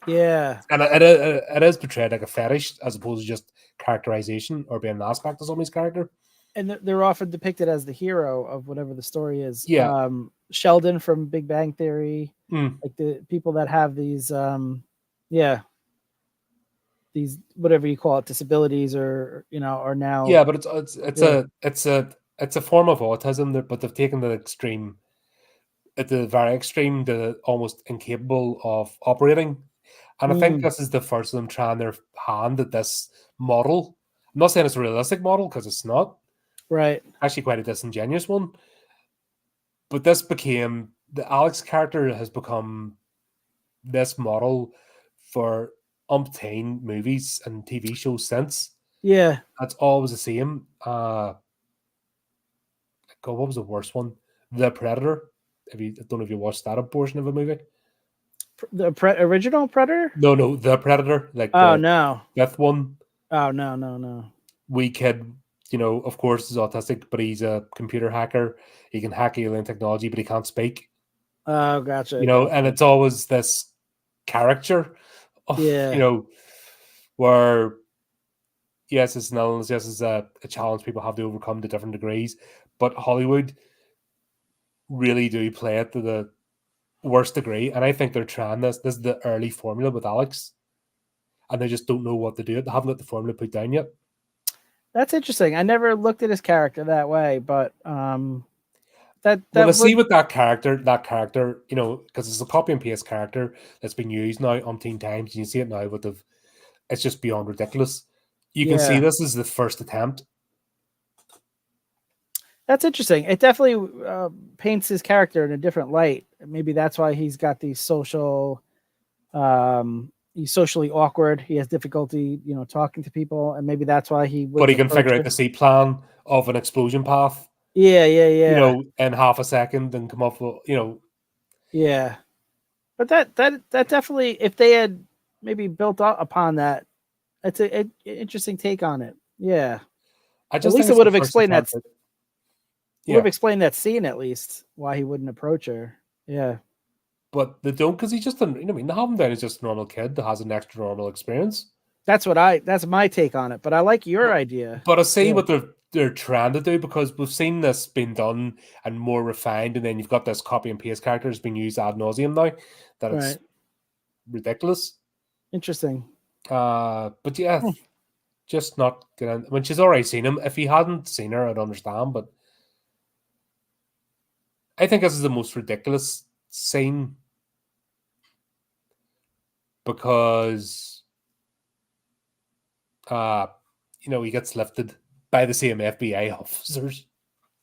Yeah. And it is portrayed like a fetish as opposed to just characterization or being an aspect of somebody's character. And they're often depicted as the hero of whatever the story is. Yeah. Sheldon from Big Bang Theory, Mm. like the people that have these, these whatever you call it, disabilities, or are now. Yeah, but it's a form of autism, but they've taken the extreme, at the very extreme, to almost incapable of operating. And I think this is the first of them trying their hand at this model. I'm not saying it's a realistic model because it's not. Right. Actually, quite a disingenuous one. But this became the Alex character has become this model for umpteen movies and TV shows since. Yeah. That's always the same. God, what was the worst one? The Predator. I don't know if you watched that portion of a movie. The original Predator? No, The Predator. Like Oh, the no. fifth one. Oh, no. Wee kid, of course, is autistic, but he's a computer hacker. He can hack alien technology, but he can't speak. Oh, gotcha. And it's always this caricature of, where yes, it's an illness, yes, it's a challenge people have to overcome to different degrees, but Hollywood really do play it to the worst degree, and I think they're trying this. This is the early formula with Alex, and they just don't know what to do. They haven't got the formula put down yet. That's interesting. I never looked at his character that way, but see with that character, because it's a copy and paste character that's been used now umpteen times. You can see it now with it's just beyond ridiculous. You can see this is the first attempt. That's interesting. It definitely paints his character in a different light. Maybe that's why he's got these social. He's socially awkward. He has difficulty, talking to people, and maybe that's why he. But he can figure out the C plan of an explosion path. Yeah. In half a second, and come up with. Yeah, but that definitely, if they had maybe built upon that, that's an interesting take on it. Yeah, at least it would have explained that. Yeah. Would have explained that scene at least, why he wouldn't approach her. Yeah. But they don't, because he's just they have him down as just a normal kid that has an extra normal experience. That's my take on it. But I like your idea. But I see what they're trying to do, because we've seen this being done and more refined, and then you've got this copy and paste characters being used ad nauseum now, that it's ridiculous. Interesting. But yeah, just not getting. When she's already seen him, if he hadn't seen her, I'd understand. But I think this is the most ridiculous scene, because he gets lifted by the same FBI officers.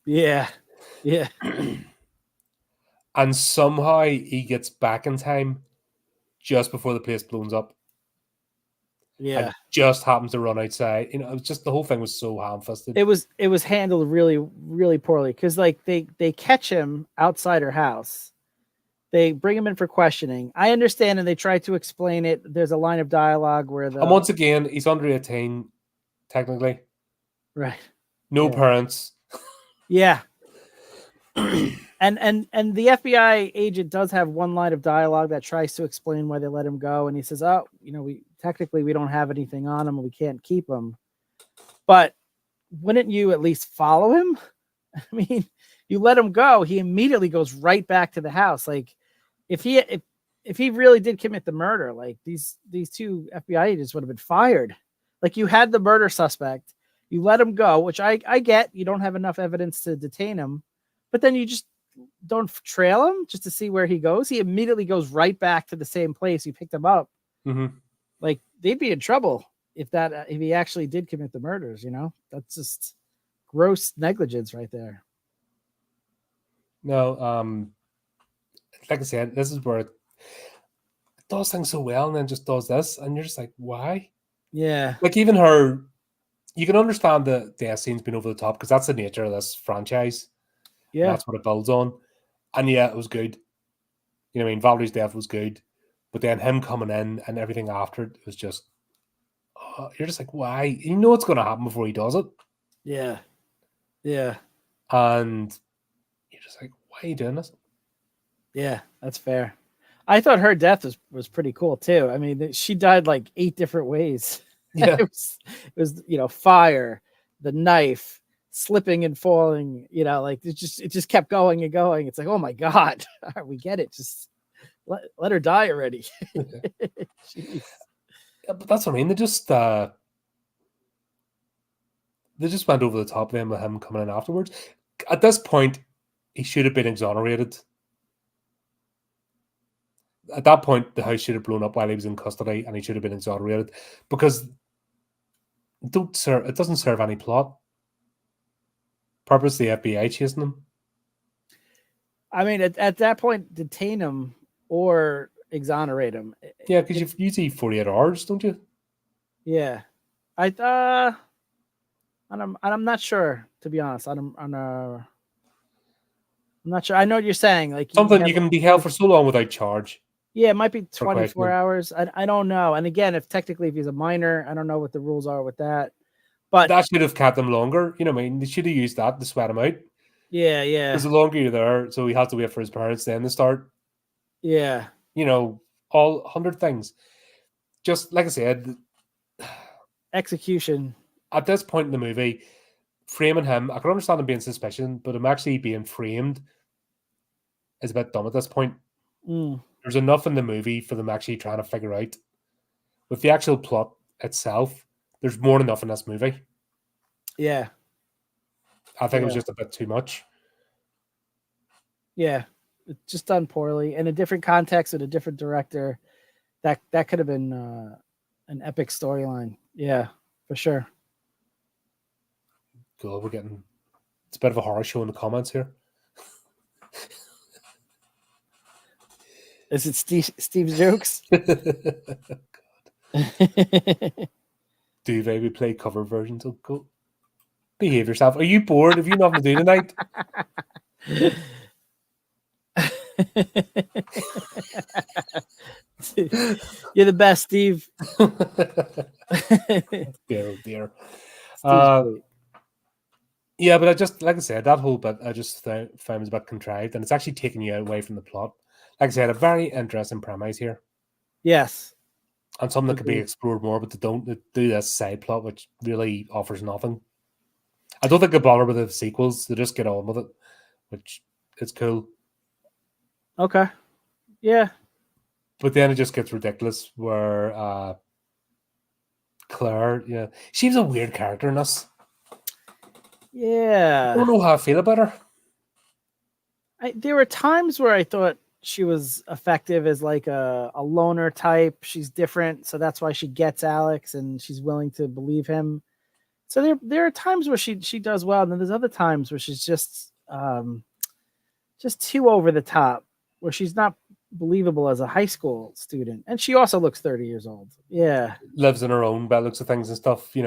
Yeah. And somehow he gets back in time just before the place blows up. Yeah. And just happens to run outside. It was just, the whole thing was so ham-fisted. It was handled really, really poorly, because they catch him outside her house. They bring him in for questioning. I understand, and they try to explain it. There's a line of dialogue where and once again, he's under 18, technically. Right. No parents. Yeah. And the FBI agent does have one line of dialogue that tries to explain why they let him go, and he says, "Oh, we don't have anything on him, and we can't keep him." But wouldn't you at least follow him? I mean, you let him go, he immediately goes right back to the house. Like, if he really did commit the murder, like these two FBI agents would have been fired. Like, you had the murder suspect, you let him go, which I get. You don't have enough evidence to detain him, but then you just don't trail him just to see where he goes. He immediately goes right back to the same place you picked him up. Mm-hmm. Like, they'd be in trouble if he actually did commit the murders. That's just gross negligence right there. No, like I said, this is where it does things so well, and then just does this, and you're just like, why? Yeah. Like, even her, you can understand the death scene's been over the top, because that's the nature of this franchise. Yeah. That's what it builds on. And yeah, it was good. Valerie's death was good. But then him coming in and everything after it was just, you're just like, why? You know what's going to happen before he does it. Yeah. Yeah. And you're just like, why are you doing this? Yeah, that's fair. I thought her death was pretty cool too. I mean, she died like 8 different ways. Yeah. it was fire, the knife, slipping and falling. Like it just kept going and going. It's like, oh my god, we get it. Just let her die already. Yeah, but that's what I mean. They just went over the top of him with him coming in afterwards. At this point, he should have been exonerated. At that point, the house should have blown up while he was in custody, and he should have been exonerated because it doesn't serve any plot purpose. The FBI chasing him. I mean, at that point, detain him or exonerate him. Yeah, because you've usually 48 hours, don't you? Yeah, and I'm not sure, to be honest. I'm not sure. I know what you're saying. Like Something you can be held for so long without charge. Yeah, it might be For 24 questioning. hours. I don't know. And again, if he's a minor, I don't know what the rules are with that. But That should have kept him longer. You know what I mean? They should have used that to sweat him out. yeah. Because the longer you're there, so he has to wait for his parents then to start. Yeah. All 100 things. Just like I said, Execution. at this point in the movie, framing him, I can understand him being suspicious, but him actually being framed is a bit dumb at this point. Mm. There's enough in the movie for them actually trying to figure out. With the actual plot itself, there's more than enough in this movie. Yeah. I think it was Yeah. just a bit too much. Yeah. It's just done poorly in a different context with a different director. That could have been an epic storyline. Yeah, for sure. Cool, it's a bit of a horror show in the comments here. Is it Steve's jokes? Duvet, we play cover versions of Go. Behave yourself. Are you bored? Have you nothing to do tonight? You're the best, Steve. Dear, oh dear. Steve's great. Yeah, but I just, like I said, that whole bit I just found was a bit contrived, and it's actually taking you away from the plot. Like I said, a very interesting premise here, Yes. and something that could be Agreed. explored more, but they don't. They do this side plot, which really offers nothing. I don't think they bother with the sequels. They just get on with it, which is cool. Okay. Yeah. But then it just gets ridiculous where Claire, yeah, she was a weird character in this. I Yeah. don't know how I feel about her. There were times where I thought she was effective as like a loner type. She's different, so that's why she gets Alex and she's willing to believe him. So there are times where she does well, and then there's other times where she's just too over the top, where she's not believable as a high school student, and she also looks 30 years old. Yeah. Lives in her own by the looks of things and stuff, in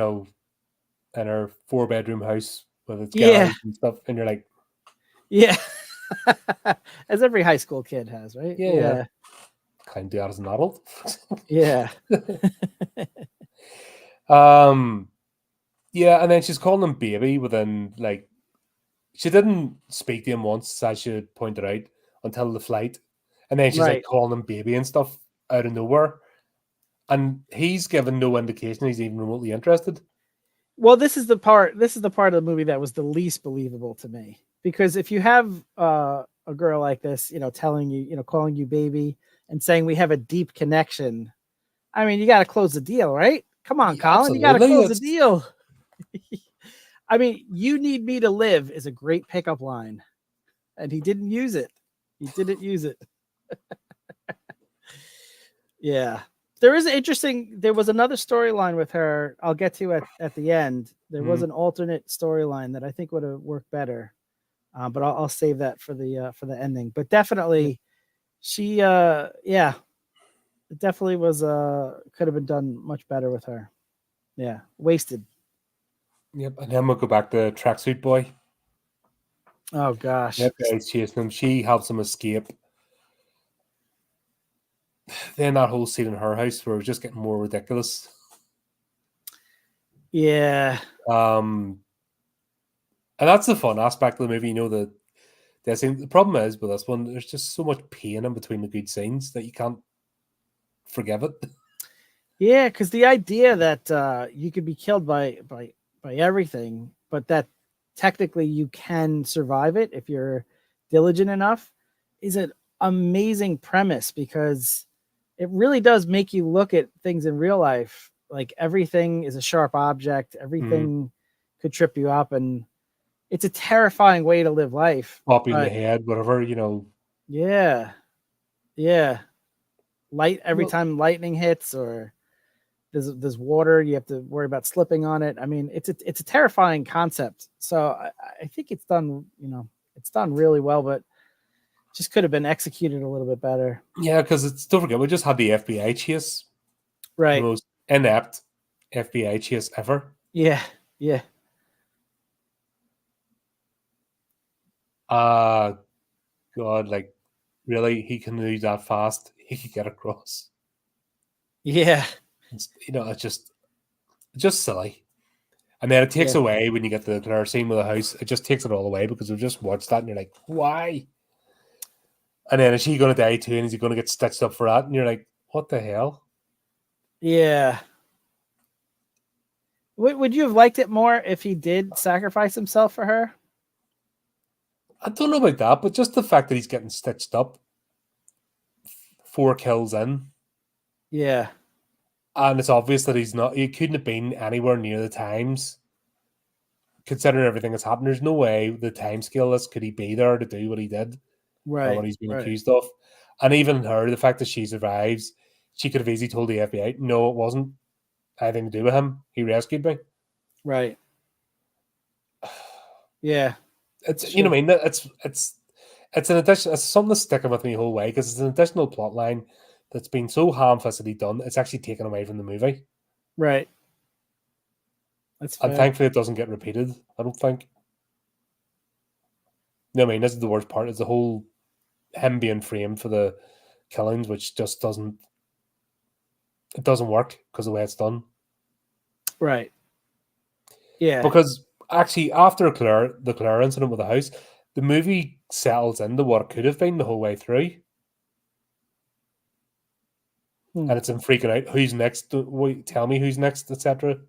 her 4-bedroom house with its Yeah. garage and stuff, and you're like, Yeah. As every high school kid has, right? Yeah. Can't do that as an adult. Yeah. Yeah, and then she's calling him baby within, like, she didn't speak to him once, as she pointed out, until the flight. And then she's Right. like calling him baby and stuff out of nowhere. And he's given no indication he's even remotely interested. Well, this is the part of the movie that was the least believable to me, because if you have a girl like this, telling you, calling you baby and saying we have a deep connection, I mean, you got to close the deal, right? Come on, Yeah, Colin, you got to absolutely. close the deal. I mean, you need me to live is a great pickup line, and he didn't use it. Yeah. There was another storyline with her I'll get to at the end. There was an alternate storyline that I think would have worked better. But I'll save that for the ending. But definitely she it definitely was could have been done much better with her. Yeah, wasted. Yep, and then we'll go back to Tracksuit Boy. Oh gosh. That guy's chasing him. She helps him escape. Then that whole scene in her house where it was just getting more ridiculous. Yeah. And that's the fun aspect of the movie, The problem is with this one, there's just so much pain in between the good scenes that you can't forgive it. Yeah, because the idea that you could be killed by everything, but that technically you can survive it if you're diligent enough, is an amazing premise, because it really does make you look at things in real life. Like everything is a sharp object, everything could trip you up, and it's a terrifying way to live life. Pop in the head, whatever, you know. Yeah. Yeah. Every Well, time lightning hits or there's water, you have to worry about slipping on it. I mean, it's a terrifying concept. So I think it's done, it's done really well, but just could have been executed a little bit better. yeah, because don't forget, we just had the FBI chase. Right. The most inept FBI chase ever. Yeah. Yeah. God, like, really, he can move that fast. He could get across. Yeah. It's just silly. And then it takes away when you get the Claire scene with the house. It just takes it all away because we've just watched that and you're like, why? And then is she going to die too? And is he going to get stitched up for that? And you're like, what the hell? Yeah. Would you have liked it more if he did sacrifice himself for her? I don't know about that, but just the fact that he's getting stitched up 4 kills in. Yeah. And it's obvious that he couldn't have been anywhere near the times. Considering everything that's happened, there's no way the time scale could he be there to do what he did. Right. Or what he's been accused of. And even her, the fact that she survives, she could have easily told the FBI, no, it wasn't anything to do with him. He rescued me. Right. Yeah. It's you know what I mean? It's an addition. It's something that's sticking with me the whole way because it's an additional plot line that's been so ham-fistedly done. It's actually taken away from the movie. Right. That's fair. And thankfully, it doesn't get repeated. I don't think. You know what I mean? This is the worst part. Is the whole him being framed for the killings, which just doesn't work because of the way it's done. Right. Yeah. Because actually, after the Claire incident with the house, the movie settles into what it could have been the whole way through. And it's him freaking out. Who's next? Tell me who's next, etc.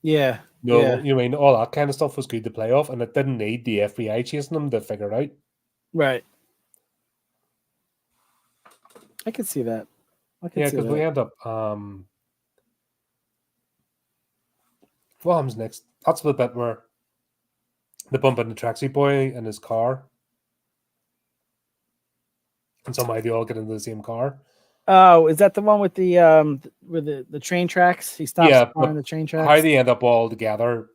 Yeah. No, yeah. you know what I mean? All that kind of stuff was good to play off, and it didn't need the FBI chasing them to figure it out. Right. I could see that. Yeah, because we end up. What happens next? That's the bit where they bump into Tracksuit Boy in his car, and somehow they all get into the same car. Oh, is that the one with the train tracks? He stops on the train tracks. How they end up all together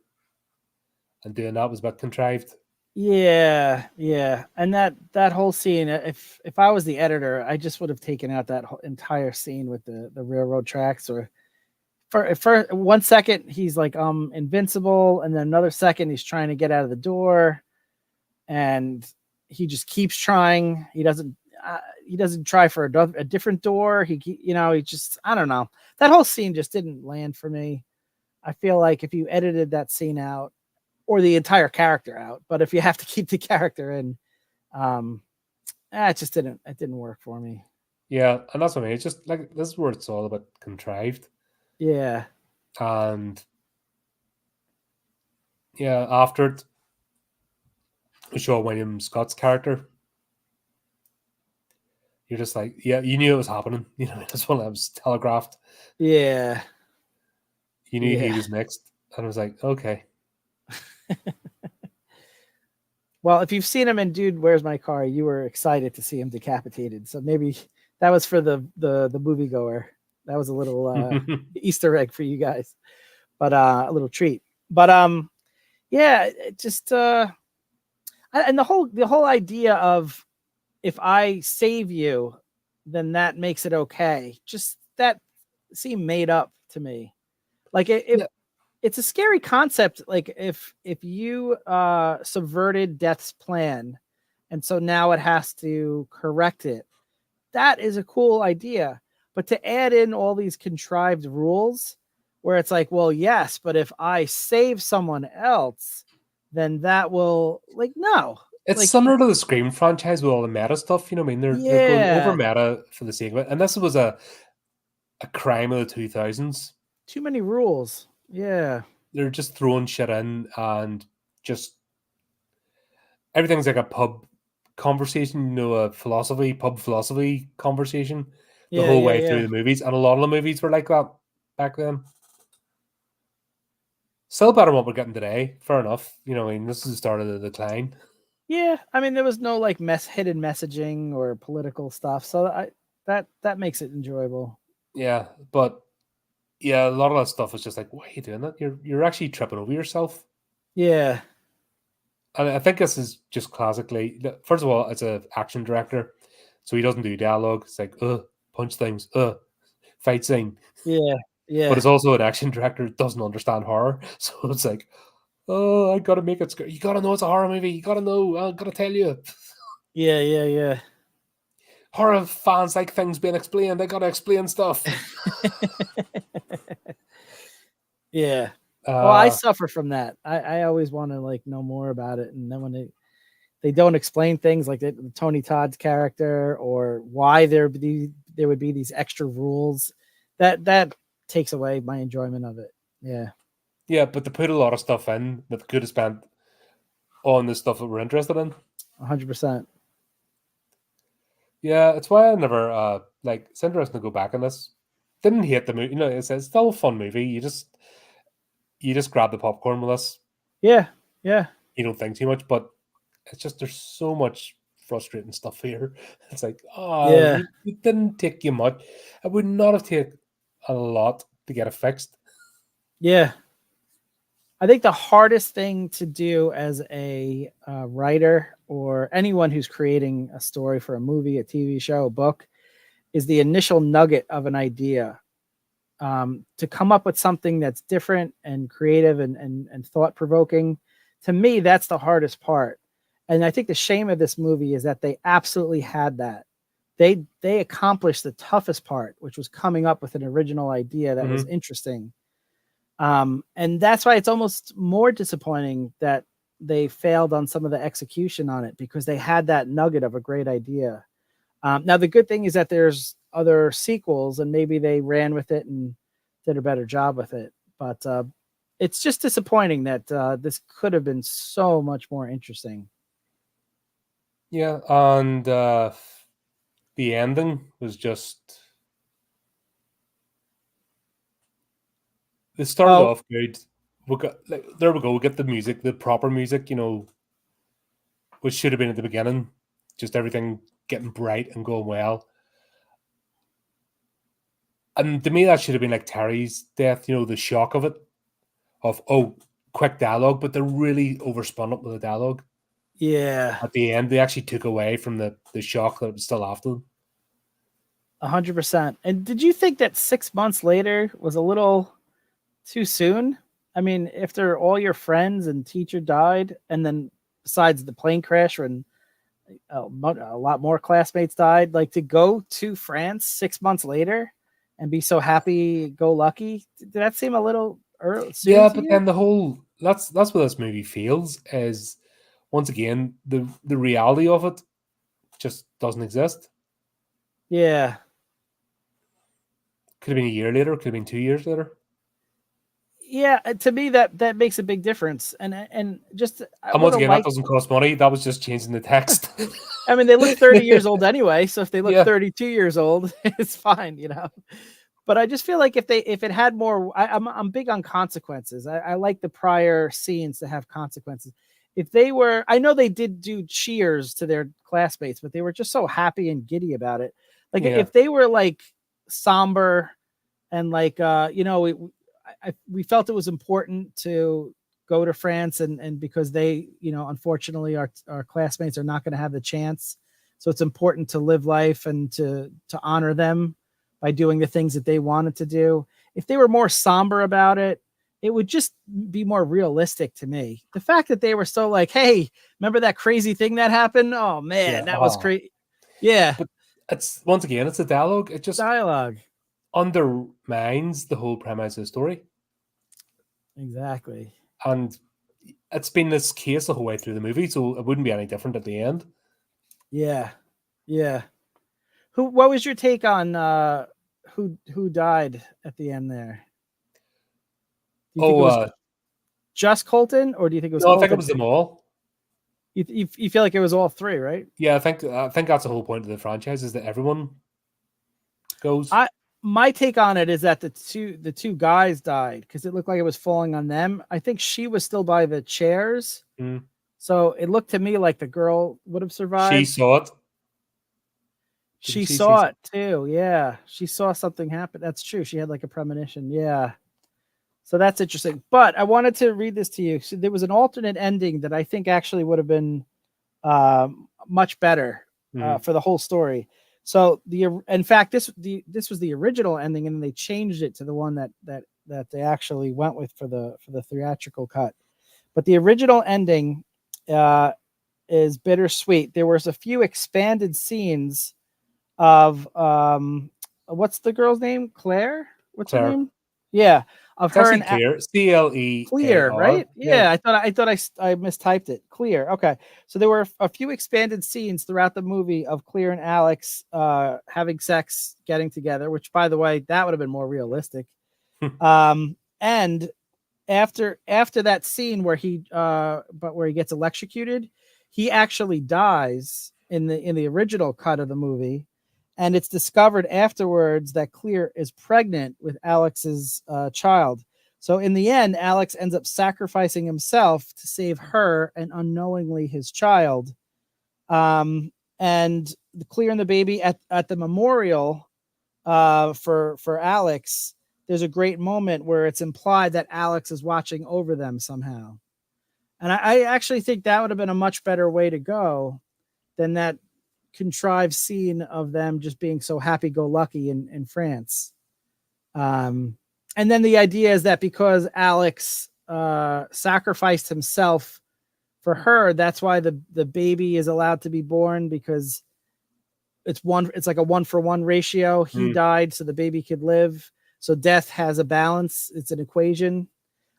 and doing that was a bit contrived. Yeah, yeah, and that whole scene. If I was the editor, I just would have taken out that whole entire scene with the railroad tracks. Or for 1 second he's like invincible, and then another second he's trying to get out of the door, and he just keeps trying. He doesn't try for a different door. He just, I don't know. That whole scene just didn't land for me. I feel like if you edited that scene out, or the entire character out, but if you have to keep the character in, it just didn't work for me. Yeah, and that's what I mean. It's just like, this is where it's all about contrived. Yeah. And yeah, after it, we show William Scott's character. You're just like, yeah, you knew it was happening. You know, this one was telegraphed. Yeah. You knew he was next. And I was like, okay. Well, if you've seen him in Dude, Where's My Car, you were excited to see him decapitated. So maybe that was for the moviegoer. That was a little Easter egg for you guys, but a little treat. But yeah, it just and the whole idea of, if I save you, then that makes it okay. Just that seemed made up to me. Like it's a scary concept. Like if you subverted Death's plan, and so now it has to correct it, that is a cool idea. But to add in all these contrived rules where it's like, well, yes, but if I save someone else, then that will, like, no, It's like similar to the Scream franchise with all the meta stuff. You know what I mean? They're going over yeah, meta for the sake of it, and this was a crime of the 2000s. too many rules. Yeah, They're just throwing shit in, and just everything's like a pub conversation, you know, a pub philosophy conversation the yeah, whole yeah, way through yeah, the movies, and a lot of the movies were like that back then. Still better than what we're getting today. Fair enough. You know, I mean, this is the start of the decline. yeah. I mean, there was no like hidden messaging or political stuff, so that makes it enjoyable. Yeah, but yeah, a lot of that stuff was just like, why are you doing that? You're actually tripping over yourself. Yeah, And I think this is just classically. First of all, it's an action director, so he doesn't do dialogue. It's like, punch things, fight scene. yeah, But yeah, it's also an action director who doesn't understand horror, so it's like, oh, I gotta make it scary. You gotta know it's a horror movie. You gotta know. I gotta tell you. yeah, yeah, yeah. Horror fans like things being explained. I gotta explain stuff. Yeah. Well, I Uh, suffer from that. I always want to like know more about it, and then when they don't explain things like Tony Todd's character or why there would be these extra rules, that takes away my enjoyment of it. Yeah, yeah, but they put a lot of stuff in that they could have spent on the stuff that we're interested in. 100%. Yeah, it's why I never like. It's interesting to go back on this. Didn't hate the movie. You know, it's still a fun movie. You just grab the popcorn with us. Yeah, yeah, You don't think too much, but it's just there's so much frustrating stuff here. It's like, oh, yeah, it didn't take you much. It would not have taken a lot to get it fixed. yeah. I think the hardest thing to do as a writer or anyone who's creating a story for a movie, a TV show, a book, is the initial nugget of an idea. To come up with something that's different and creative and thought provoking. To me, that's the hardest part. And I think the shame of this movie is that they absolutely had that. They accomplished the toughest part, which was coming up with an original idea that was interesting. And that's why it's almost more disappointing that they failed on some of the execution on it, because they had that nugget of a great idea. Now, the good thing is that there's other sequels, and maybe they ran with it and did a better job with it. But it's just disappointing that this could have been so much more interesting. Yeah, and the ending was just. It started Oh, off good. There we go. We get the music, the proper music. You know, which should have been at the beginning. Just everything getting bright and going well. And to me, that should have been like Terry's death. You know, the shock of it, of quick dialogue, but they really overspun it with the dialogue. yeah, At the end, they actually took away from the shock that was still after them. 100%. And did you think that 6 months later was a little too soon? I mean, after all your friends and teacher died, and then besides the plane crash when a lot more classmates died, like to go to France 6 months later and be so happy go lucky, did that seem a little early, soon Yeah, to but you? then the whole that's what this movie feels is, once again, the reality of it just doesn't exist. Yeah, Could have been a year later, could have been 2 years later. yeah. To me, that makes a big difference. And just I And would once have again, that liked. doesn't cost money. That was just changing the text. I mean, they look 30 years old anyway, so if they look Yeah. 32 years old, it's fine, you know. But I just feel like if it had more, I'm big on consequences. I like the prior scenes to have consequences. If they were, I know they did do cheers to their classmates, but they were just so happy and giddy about it. Like Yeah. if they were like somber and like we felt it was important to go to France, and because they, unfortunately our classmates are not going to have the chance. So it's important to live life and to honor them by doing the things that they wanted to do. If they were more somber about it, it would just be more realistic to me. The fact that they were so like, hey, remember that crazy thing that happened? Oh man, Yeah. that was crazy. Yeah. But it's, once again, it's a dialogue. It just Dialogue. undermines the whole premise of the story. Exactly. And it's been this case the whole way through the movie, so it wouldn't be any different at the end. Yeah. Yeah. What was your take on who died at the end there? Do you think it was just Colton, or do you think it was no, Colton? I think it was them all. You feel like it was all three, right? Yeah, I think that's the whole point of the franchise, is that everyone goes. My take on it is that the two guys died because it looked like it was falling on them. I think she was still by the chairs. Mm. So it looked to me like the girl would have survived. She saw it. She saw it too. Yeah. She saw something happen. That's true. She had like a premonition. Yeah. So that's interesting. But I wanted to read this to you. So there was an alternate ending that I think actually would have been much better for the whole story. So in fact, this was the original ending, and then they changed it to the one that they actually went with for the theatrical cut. But the original ending is bittersweet. There was a few expanded scenes of what's the girl's name? Claire? What's her name? Yeah, of her and Clear, Clear, right? Yeah, I thought I mistyped it. Clear. Okay, so there were a few expanded scenes throughout the movie of Clear and Alex having sex, getting together. Which, by the way, that would have been more realistic. And after that scene where he gets electrocuted, he actually dies in the original cut of the movie. And it's discovered afterwards that Clear is pregnant with Alex's child. So in the end, Alex ends up sacrificing himself to save her and unknowingly his child. And Clear and the baby at the memorial for Alex, there's a great moment where it's implied that Alex is watching over them somehow. And I actually think that would have been a much better way to go than that contrived scene of them just being so happy-go-lucky in France. And then the idea is that because Alex sacrificed himself for her, that's why the baby is allowed to be born, because it's like a 1-for-1 ratio. He died so the baby could live. So death has a balance. It's an equation.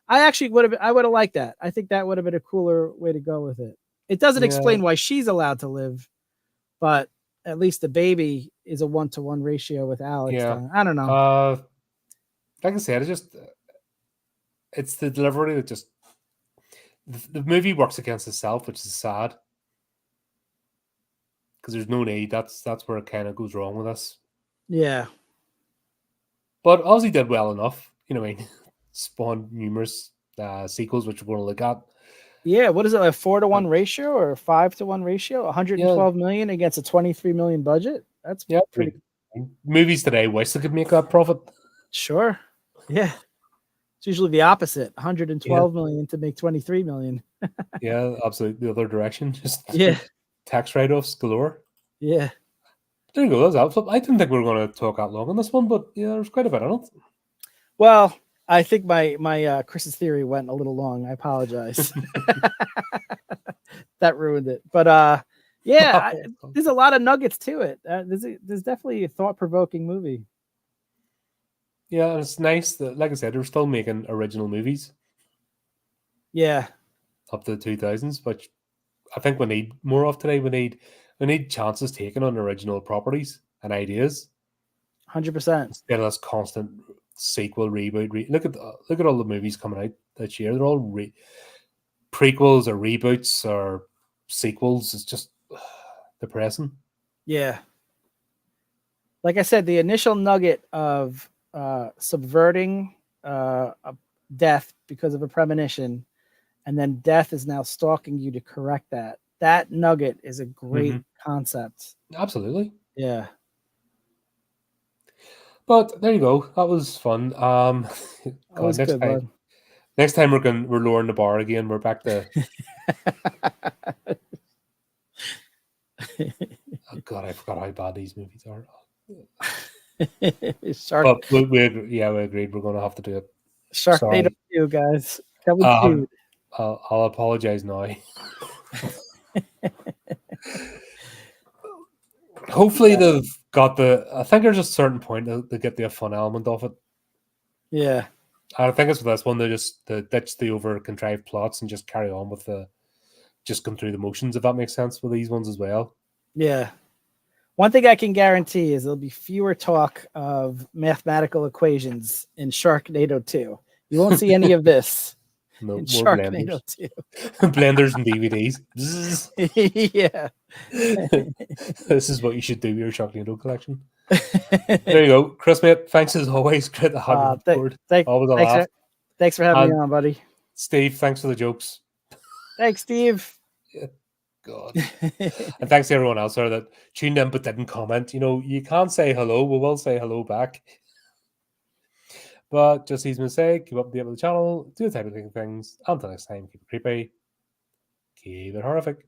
I would have liked that. I think that would have been a cooler way to go with it. It doesn't explain why she's allowed to live, but at least the baby is a 1-to-1 ratio with Alex. Yeah. I don't know. Like I said, it's the delivery that just the movie works against itself, which is sad. Because there's no need. That's where it kind of goes wrong with us. Yeah. But Ozzy did well enough. You know what I mean? Spawned numerous sequels, which we're going to look at. Yeah, what is it, like 4-to-1 ratio or 5-to-1 ratio? 112 million against a 23 million budget. That's pretty. Movies today wish they could make that profit. Sure. Yeah. It's usually the opposite. 112 million to make 23 million. Yeah, absolutely. The other direction. Just tax write-offs galore. Yeah. There you go. That's I didn't think we were going to talk that long on this one, but yeah, there's quite a bit on it. Well, I think my Chris's theory went a little long. I apologize. That ruined it. But there's a lot of nuggets to it. There's definitely a thought-provoking movie. Yeah, and it's nice that, like I said, they're still making original movies. Yeah. Up to the 2000s, which I think we need more of today. We need chances taken on original properties and ideas. 100%. Instead of this constant sequel, reboot. Look at all the movies coming out this year. They're all prequels or reboots or sequels. It's just depressing. Yeah. Like I said, the initial nugget of subverting death because of a premonition, and then death is now stalking you to correct that. That nugget is a great concept. Absolutely. Yeah. But there you go. That was fun. That was good, bud. Next time we're lowering the bar again. We're back to. Oh God, I forgot how bad these movies are. But we agreed we're going to have to do it. Sharknado 2, guys. I'll apologize now. Hopefully they've got I think there's a certain point they get the fun element of it. Yeah. I think it's for this one they ditch the over contrived plots and just carry on with just come through the motions, if that makes sense, with these ones as well. Yeah. One thing I can guarantee is there'll be fewer talk of mathematical equations in Sharknado 2. You won't see any of this No in more Sharknado blenders, blenders and DVDs. 2. Yeah. This is what you should do with your Sharknado collection. There you go, Chris, mate. Thanks as always. Great to have you on board. Always a laugh. Thanks for having And me on, buddy. Steve, thanks for the jokes. Thanks, Steve. God. And thanks to everyone else there that tuned in but didn't comment. You can't say hello. We will say hello back. But just as we say, keep up to date with the channel, do the type of things. Until next time, keep it creepy, keep it horrific.